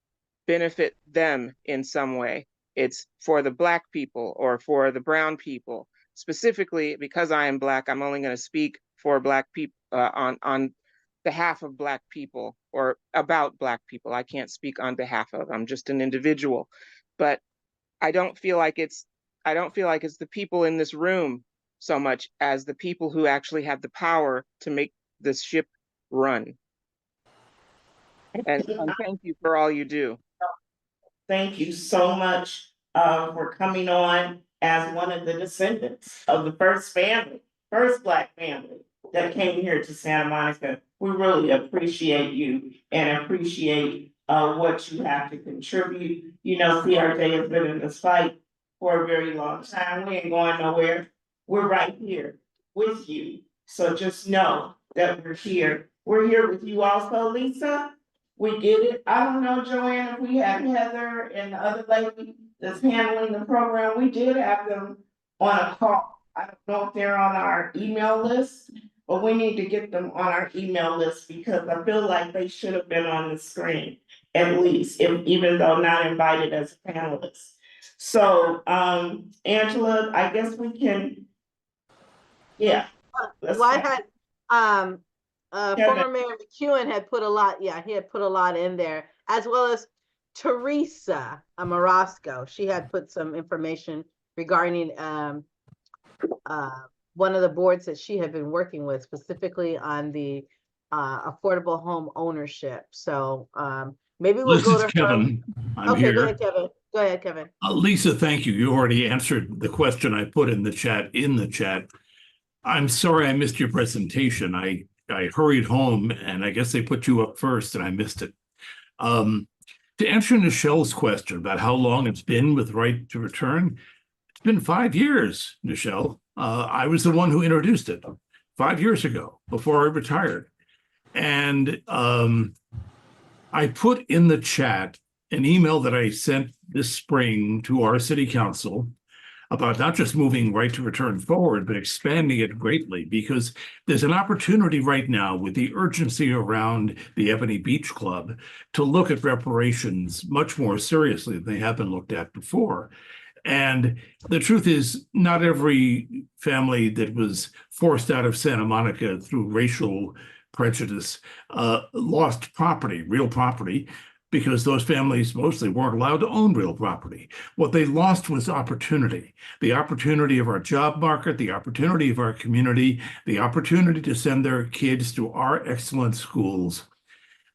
Speaker 12: benefit them in some way. It's for the Black people or for the brown people. Specifically, because I am Black, I'm only going to speak for Black people on behalf of Black people or about Black people. I can't speak on behalf of. I'm just an individual, but I don't feel like it's the people in this room so much as the people who actually have the power to make this ship run. And thank you for all you do.
Speaker 8: Thank you so much for coming on as one of the descendants of the first Black family that came here to Santa Monica. We really appreciate you and appreciate what you have to contribute. You know, CRJ has been in this fight for a very long time. We ain't going nowhere. We're right here with you. So just know that we're here. We're here with you also, Lisa. We get it. I don't know, Joanne, if we have Heather and the other lady that's handling the program, we did have them on a call. I don't know if they're on our email list, but we need to get them on our email list because I feel like they should have been on the screen at least, even though not invited as a panelist. So, Angela, I guess we can, yeah.
Speaker 11: Well, I had, former Mayor McKeithen had put a lot, he had put a lot in there, as well as Teresa Barauskas. She had put some information regarding one of the boards that she had been working with, specifically on the affordable home ownership. So maybe we'll go to
Speaker 13: Kevin. I'm
Speaker 11: okay,
Speaker 13: here.
Speaker 11: go ahead, Kevin. Go ahead, Kevin.
Speaker 13: Lisa, thank you. You already answered the question I put in the chat. I'm sorry I missed your presentation. I hurried home and I guess they put you up first and I missed it. To answer Nichelle's question about how long it's been with right to return, it's been 5 years, Nichelle. I was the one who introduced it 5 years ago before I retired. And I put in the chat an email that I sent this spring to our city council about not just moving right to return forward, but expanding it greatly, because there's an opportunity right now with the urgency around the Ebony Beach Club to look at reparations much more seriously than they have been looked at before. And the truth is, not every family that was forced out of Santa Monica through racial prejudice lost property, real property, because those families mostly weren't allowed to own real property. What they lost was opportunity, the opportunity of our job market, the opportunity of our community, the opportunity to send their kids to our excellent schools.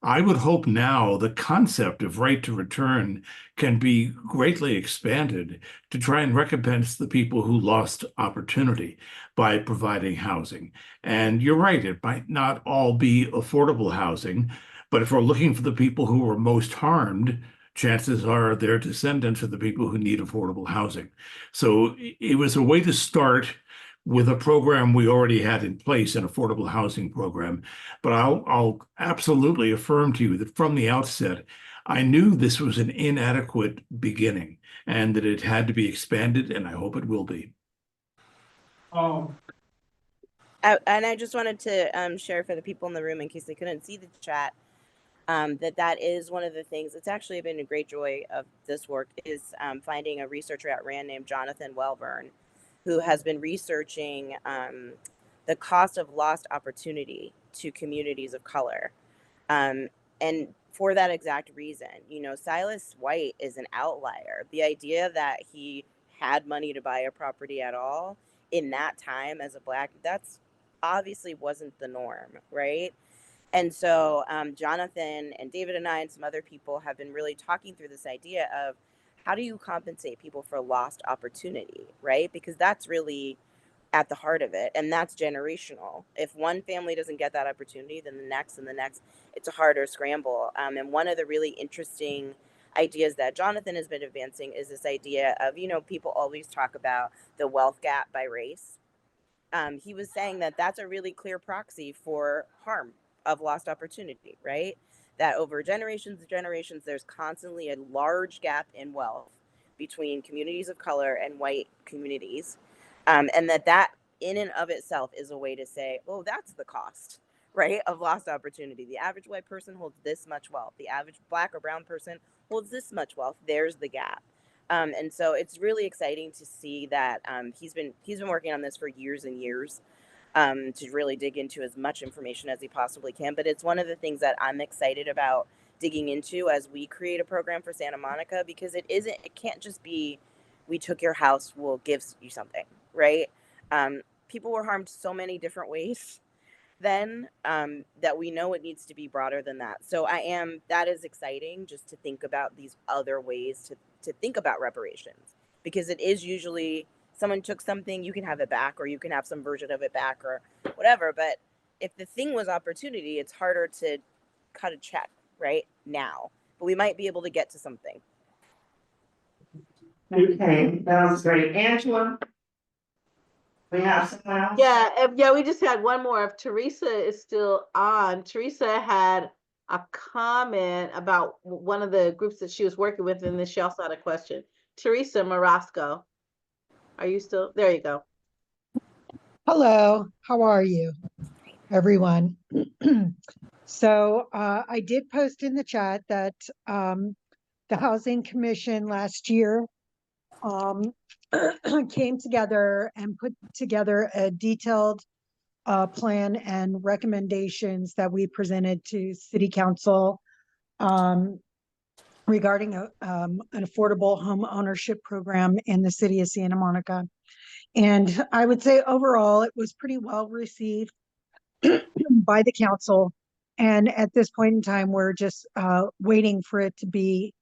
Speaker 13: I would hope now the concept of right to return can be greatly expanded to try and recompense the people who lost opportunity by providing housing. And you're right, it might not all be affordable housing, but if we're looking for the people who were most harmed, chances are their descendants are the people who need affordable housing. So it was a way to start with a program we already had in place, an affordable housing program. But I'll absolutely affirm to you that from the outset, I knew this was an inadequate beginning and that it had to be expanded, and I hope it will be.
Speaker 5: And I just wanted to share for the people in the room, in case they couldn't see the chat, that is one of the things. It's actually been a great joy of this work is finding a researcher at RAND named Jonathan Welburn, who has been researching the cost of lost opportunity to communities of color. And for that exact reason, Silas White is an outlier. The idea that he had money to buy a property at all in that time as a Black, that's obviously wasn't the norm, right? And so Jonathan and David and I and some other people have been really talking through this idea of how do you compensate people for lost opportunity, right? Because that's really at the heart of it, and that's generational. If one family doesn't get that opportunity, then the next and the next, it's a harder scramble. And one of the really interesting ideas that Jonathan has been advancing is this idea of, people always talk about the wealth gap by race. He was saying that that's a really clear proxy for harm of lost opportunity, right? That over generations and generations, there's constantly a large gap in wealth between communities of color and white communities. And that in and of itself is a way to say, oh, that's the cost, right, of lost opportunity. The average white person holds this much wealth. The average Black or brown person holds this much wealth. There's the gap. And so it's really exciting to see that he's been working on this for years and years. To really dig into as much information as he possibly can. But it's one of the things that I'm excited about digging into as we create a program for Santa Monica, because it can't just be, we took your house, we'll give you something, right? people were harmed so many different ways then, that we know it needs to be broader than that. So that is exciting, just to think about these other ways to think about reparations, because it is usually someone took something, you can have it back, or you can have some version of it back, or whatever. But if the thing was opportunity, it's harder to cut a check right now, but we might be able to get to something.
Speaker 8: Okay, that was great. Angela? We have someone else?
Speaker 11: Yeah, we just had one more. If Teresa is still on, Teresa had a comment about one of the groups that she was working with, and then she also had a question. Teresa Marasco, are you still? There you go.
Speaker 14: Hello, how are you, everyone? So I did post in the chat that the Housing Commission last year came together and put together a detailed plan and recommendations that we presented to City Council regarding an affordable home ownership program in the city of Santa Monica. And I would say overall, it was pretty well received by the council. And at this point in time, we're just waiting for it to be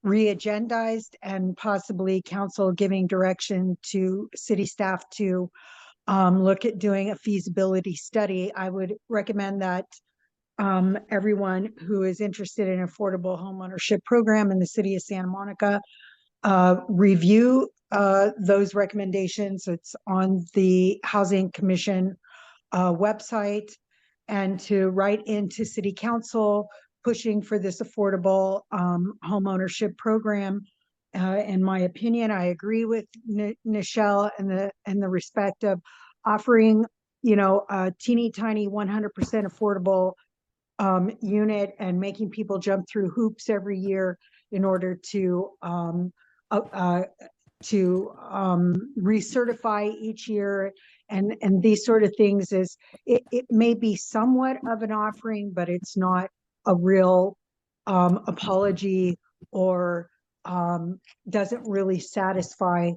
Speaker 14: re-agendized and possibly council giving direction to city staff to look at doing a feasibility study. I would recommend that everyone who is interested in affordable homeownership program in the city of Santa Monica review those recommendations. It's on the Housing Commission website, and to write into City Council pushing for this affordable homeownership program. In my opinion, I agree with Nichelle in the respect of offering, a teeny tiny 100% affordable unit and making people jump through hoops every year in order to recertify each year, and these sort of things. Is it may be somewhat of an offering, but it's not a real apology, or doesn't really satisfy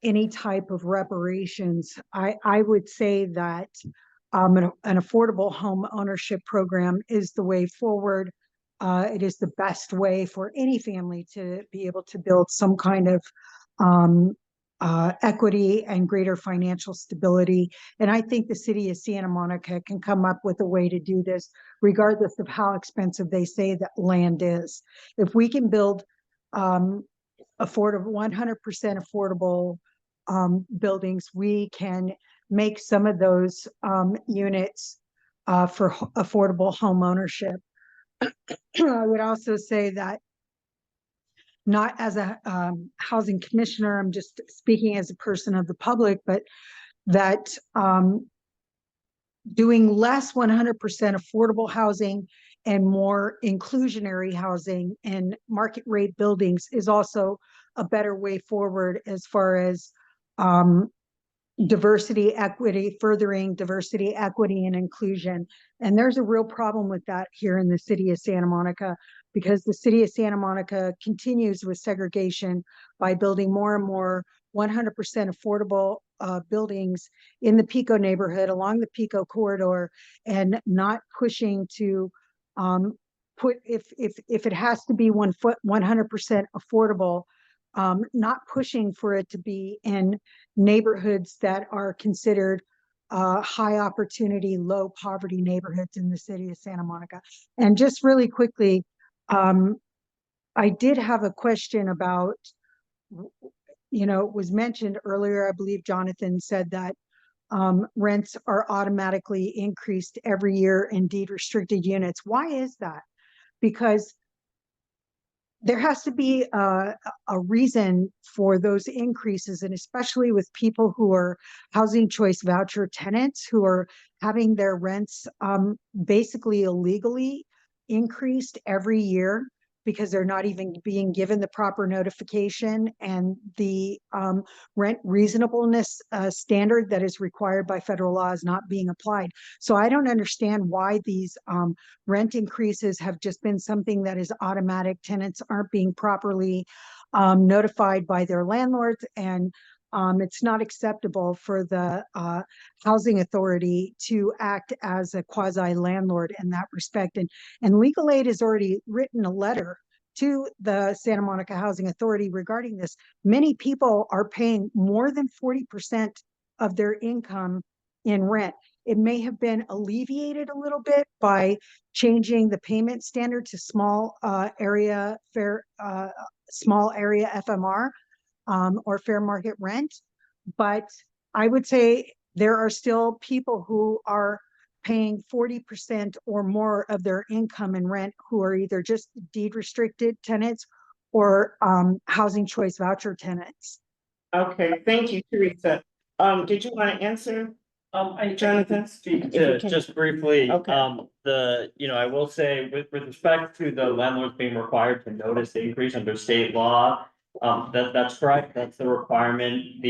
Speaker 14: any type of reparations. I would say that an affordable home ownership program is the way forward. It is the best way for any family to be able to build some kind of equity and greater financial stability. And I think the city of Santa Monica can come up with a way to do this, regardless of how expensive they say that land is. If we can build affordable, 100% affordable buildings, we can make some of those units for affordable home ownership. I would also say that, not as a housing commissioner, I'm just speaking as a person of the public, but that doing less 100% affordable housing and more inclusionary housing and market rate buildings is also a better way forward as far as diversity, equity, furthering diversity, equity, and inclusion. And there's a real problem with that here in the city of Santa Monica, because the city of Santa Monica continues with segregation by building more and more 100% affordable buildings in the Pico neighborhood, along the Pico corridor, and not pushing to put, if it has to be 100% affordable, not pushing for it to be in neighborhoods that are considered high opportunity, low poverty neighborhoods in the city of Santa Monica. And just really quickly, I did have a question about, it was mentioned earlier, I believe Jonathan said that rents are automatically increased every year in deed restricted units. Why is that? Because there has to be a reason for those increases, and especially with people who are housing choice voucher tenants who are having their rents basically illegally increased every year because they're not even being given the proper notification, and the rent reasonableness standard that is required by federal law is not being applied. So I don't understand why these rent increases have just been something that is automatic. Tenants aren't being properly notified by their landlords, and It's not acceptable for the housing authority to act as a quasi landlord in that respect. And Legal Aid has already written a letter to the Santa Monica Housing Authority regarding this. Many people are paying more than 40% of their income in rent. It may have been alleviated a little bit by changing the payment standard to small area FMR or fair market rent. But I would say there are still people who are paying 40% or more of their income in rent who are either just deed restricted tenants or housing choice voucher tenants.
Speaker 8: Okay, thank you, Teresa. Did you want to answer? Jonathan?
Speaker 6: Speak to just briefly,
Speaker 8: Okay.
Speaker 6: I will say with respect to the landlords being required to notice the increase under state law, that's correct, that's the requirement.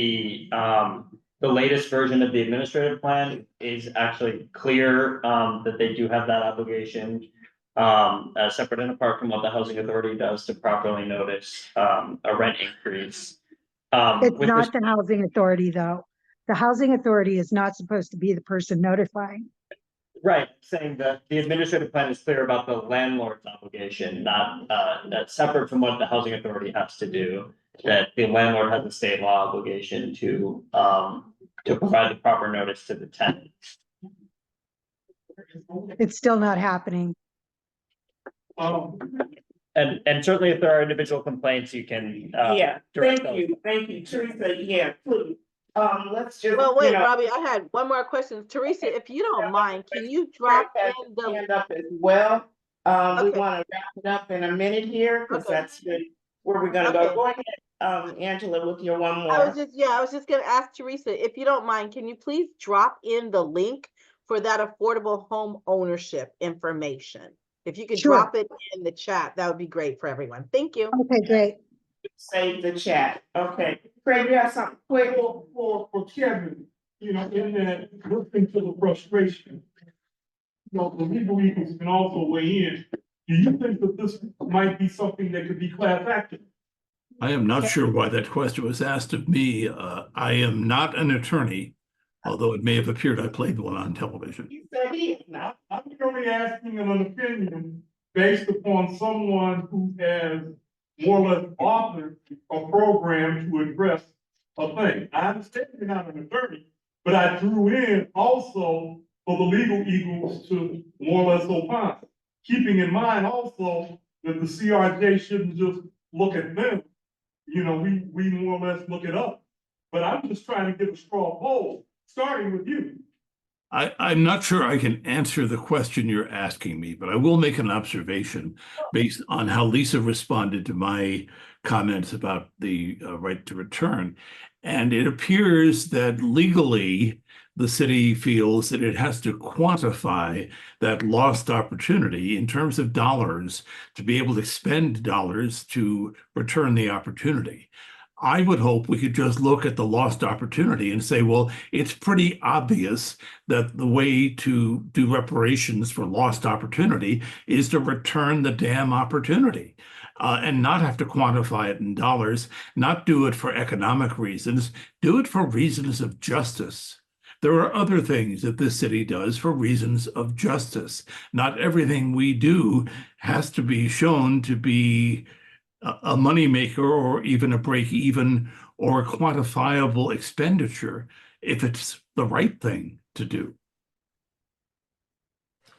Speaker 6: The latest version of the administrative plan is actually clear, that they do have that obligation, separate and apart from what the housing authority does to properly notice, a rent increase.
Speaker 14: It's not the housing authority, though. The housing authority is not supposed to be the person notifying.
Speaker 6: Right, saying that the administrative plan is clear about the landlord's obligation, not that's separate from what the housing authority has to do. That the landlord has a state law obligation to provide the proper notice to the tenant.
Speaker 14: It's still not happening.
Speaker 6: And certainly if there are individual complaints, you can direct those.
Speaker 8: Thank you, Teresa. Yeah, please. Let's just.
Speaker 11: Well, wait, Robbie, I had one more question. Teresa, if you don't mind, can you drop in the
Speaker 8: hand up as well? We
Speaker 11: Okay.
Speaker 8: want to wrap it up in a minute here because
Speaker 11: Okay.
Speaker 8: that's where we're gonna go.
Speaker 11: Okay.
Speaker 8: Go ahead, Angela, with your one more.
Speaker 11: I was just gonna ask Teresa, if you don't mind, can you please drop in the link for that affordable home ownership information? If you could
Speaker 14: Sure.
Speaker 11: drop it in the chat, that would be great for everyone. Thank you.
Speaker 14: Okay, great.
Speaker 8: Save the chat. Okay. Craig, you have something quick?
Speaker 10: For Kevin, in that listening to the frustration, the legal eagles can also weigh in. Do you think that this might be something that could be class action?
Speaker 13: I am not sure why that question was asked of me. I am not an attorney, although it may have appeared I played one on television.
Speaker 8: You said he is not.
Speaker 10: I'm only asking an opinion based upon someone who has more or less authored a program to address a thing. I understand you're not an attorney, but I drew in also for the legal eagles to more or less opine. Keeping in mind also that the CRJ shouldn't just look at them. We more or less look it up. But I'm just trying to get a straw poll, starting with you.
Speaker 13: I'm not sure I can answer the question you're asking me, but I will make an observation based on how Lisa responded to my comments about the right to return. And it appears that legally, the city feels that it has to quantify that lost opportunity in terms of dollars to be able to spend dollars to return the opportunity. I would hope we could just look at the lost opportunity and say, well, it's pretty obvious that the way to do reparations for lost opportunity is to return the damn opportunity and not have to quantify it in dollars, not do it for economic reasons, do it for reasons of justice. There are other things that this city does for reasons of justice. Not everything we do has to be shown to be a moneymaker or even a break even or a quantifiable expenditure if it's the right thing to do.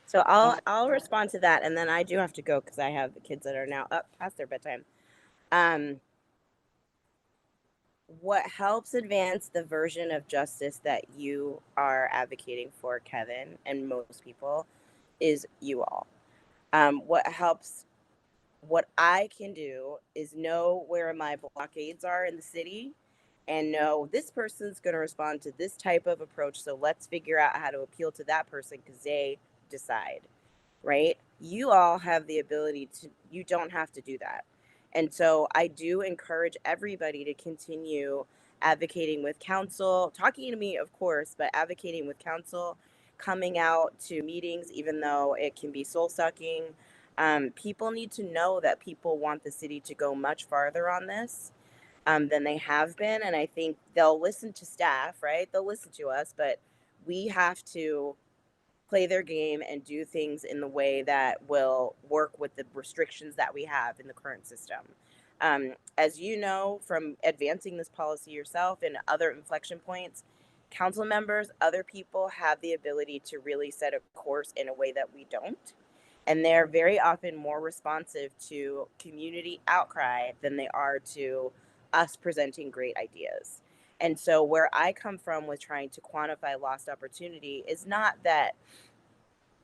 Speaker 5: So I'll respond to that, and then I do have to go because I have the kids that are now up past their bedtime. What helps advance the version of justice that you are advocating for, Kevin, and most people, is you all. What I can do is know where my blockades are in the city and know this person's going to respond to this type of approach. So let's figure out how to appeal to that person because they decide, right? You all have the ability to, you don't have to do that. And so I do encourage everybody to continue advocating with counsel, talking to me, of course, but advocating with counsel, coming out to meetings, even though it can be soul sucking. People need to know that people want the city to go much farther on this. than they have been. And I think they'll listen to staff, right? They'll listen to us, but we have to play their game and do things in the way that will work with the restrictions that we have in the current system. As you know, from advancing this policy yourself and other inflection points, council members, other people have the ability to really set a course in a way that we don't. And they're very often more responsive to community outcry than they are to us presenting great ideas. And so where I come from with trying to quantify lost opportunity is not that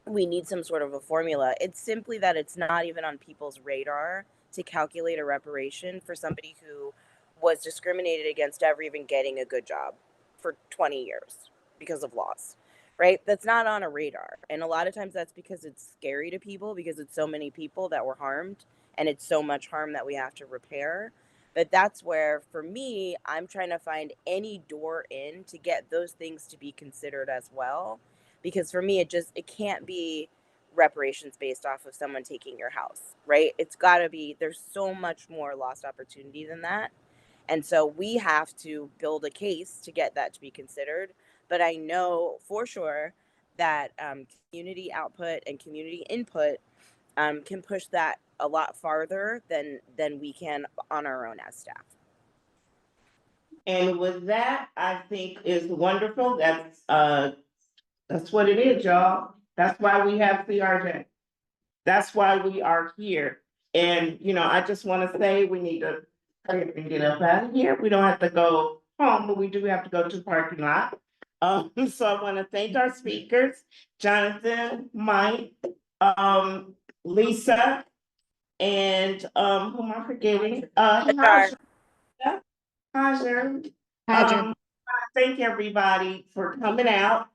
Speaker 5: we need some sort of a formula. It's simply that it's not even on people's radar to calculate a reparation for somebody who was discriminated against ever even getting a good job for 20 years because of laws, right? That's not on a radar. And a lot of times that's because it's scary to people because it's so many people that were harmed and it's so much harm that we have to repair. But that's where, for me, I'm trying to find any door in to get those things to be considered as well. Because for me, it can't be reparations based off of someone taking your house, right? It's got to be, there's so much more lost opportunity than that. And so we have to build a case to get that to be considered. But I know for sure that community output and community input can push that a lot farther than we can on our own as staff.
Speaker 8: And with that, I think is wonderful. That's what it is, y'all. That's why we have CRJ. That's why we are here. And, I just want to say we need to hurry up and get up out of here. We don't have to go home, but we do have to go to the parking lot. So I want to thank our speakers, Jonathan, Mike, Lisa, and who am I forgetting? Hajar. Thank everybody for coming out.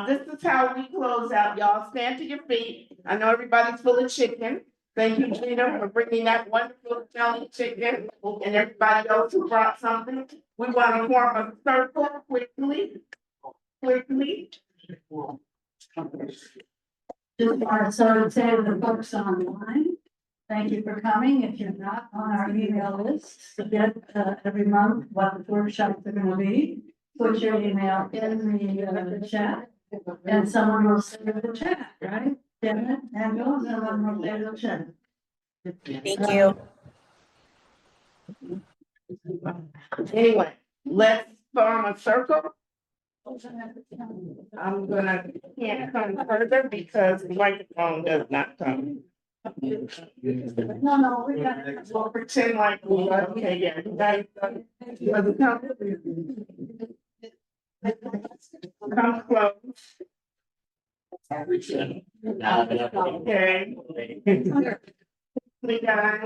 Speaker 8: This is how we close out. Y'all stand to your feet. I know everybody's full of chicken. Thank you, Gina, for bringing that wonderful jelly chicken and everybody else who brought something. We want to form a circle quickly.
Speaker 3: Just want to sort of say to the folks online, thank you for coming. If you're not on our email list, to get every month what the workshops are going to be, put your email in the chat, and someone will send you the chat, right? Devin, and someone will send the chat.
Speaker 5: Thank you.
Speaker 8: Anyway, let's form a circle. I'm can't come further because the microphone does not come.
Speaker 3: No, we got it.
Speaker 8: We'll pretend like we are. Okay, yeah. Come close. Okay. We got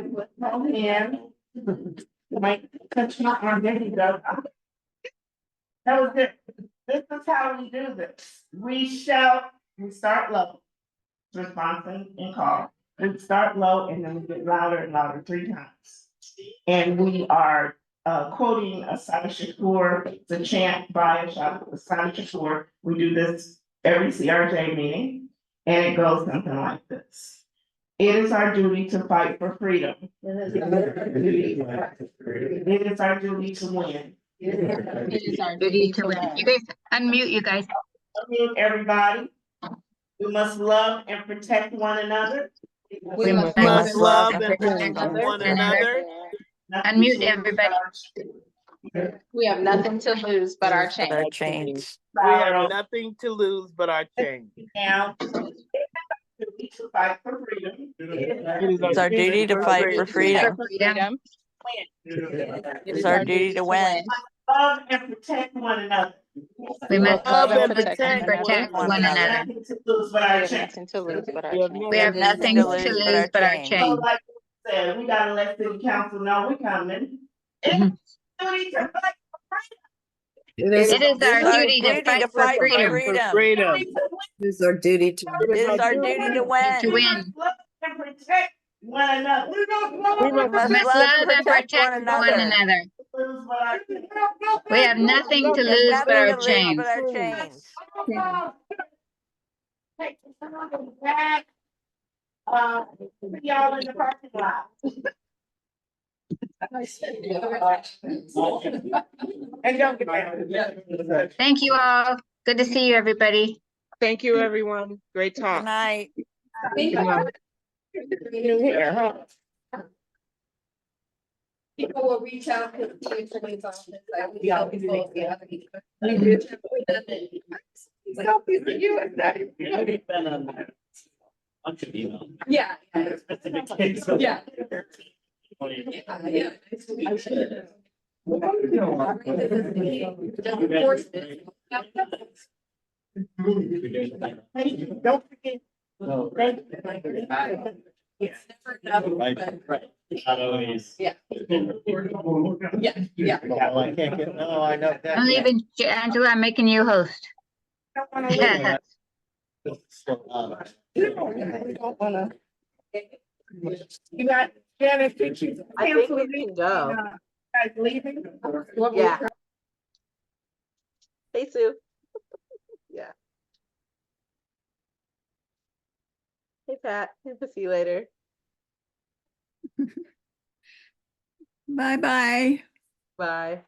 Speaker 8: in. Mike, touch my arm. There you go. That was it. This is how we do this. We start low, responding and call. We start low and then we get louder and louder 3 times. And we are quoting a Silas Shakur, the chant by a Silas Shakur. We do this every CRJ meeting, and it goes something like this. It is our duty to fight for freedom. It is our duty to win.
Speaker 1: It is our duty to win. You guys, unmute you guys.
Speaker 8: Unmute everybody. We must love and protect one another.
Speaker 1: We must love and protect one another. Unmute everybody.
Speaker 4: We have nothing to lose but our change.
Speaker 8: We have nothing to lose but our change. Now, to fight for freedom.
Speaker 15: It's our duty to fight for freedom. It's our duty to win.
Speaker 8: Love and protect one another.
Speaker 1: We must
Speaker 4: love and
Speaker 1: protect one another.
Speaker 4: Nothing to lose but our change.
Speaker 1: We have nothing to lose but our change.
Speaker 8: So like we said, we gotta let city council know we're coming. It's duty to fight for freedom.
Speaker 1: It is our duty to fight for freedom.
Speaker 15: It is our duty to win.
Speaker 1: To win.
Speaker 8: Love and protect one another.
Speaker 15: We
Speaker 1: must love and protect one another. We have nothing to lose but our change.
Speaker 8: Take the back. Y'all in the parking lot. And don't get mad.
Speaker 1: Thank you all. Good to see you, everybody.
Speaker 12: Thank you, everyone. Great
Speaker 15: Good
Speaker 12: talk.
Speaker 15: night.
Speaker 12: Good night.
Speaker 8: New here, huh?
Speaker 2: People will reach out to the attorney's office.
Speaker 8: Yeah. Selfies with you and that.
Speaker 2: Yeah. Yeah.
Speaker 8: Don't forget.
Speaker 2: It's never enough, but
Speaker 6: Not always.
Speaker 2: yeah. Yeah.
Speaker 7: Well, I can't get, no, I know that.
Speaker 1: I'm leaving, Angela, I'm making you host.
Speaker 8: You got Janet, think she's
Speaker 11: I think we can go.
Speaker 8: guys leaving?
Speaker 11: Yeah. Hey, Sue. Yeah. Hey, Pat. See you later.
Speaker 15: Bye-bye.
Speaker 11: Bye.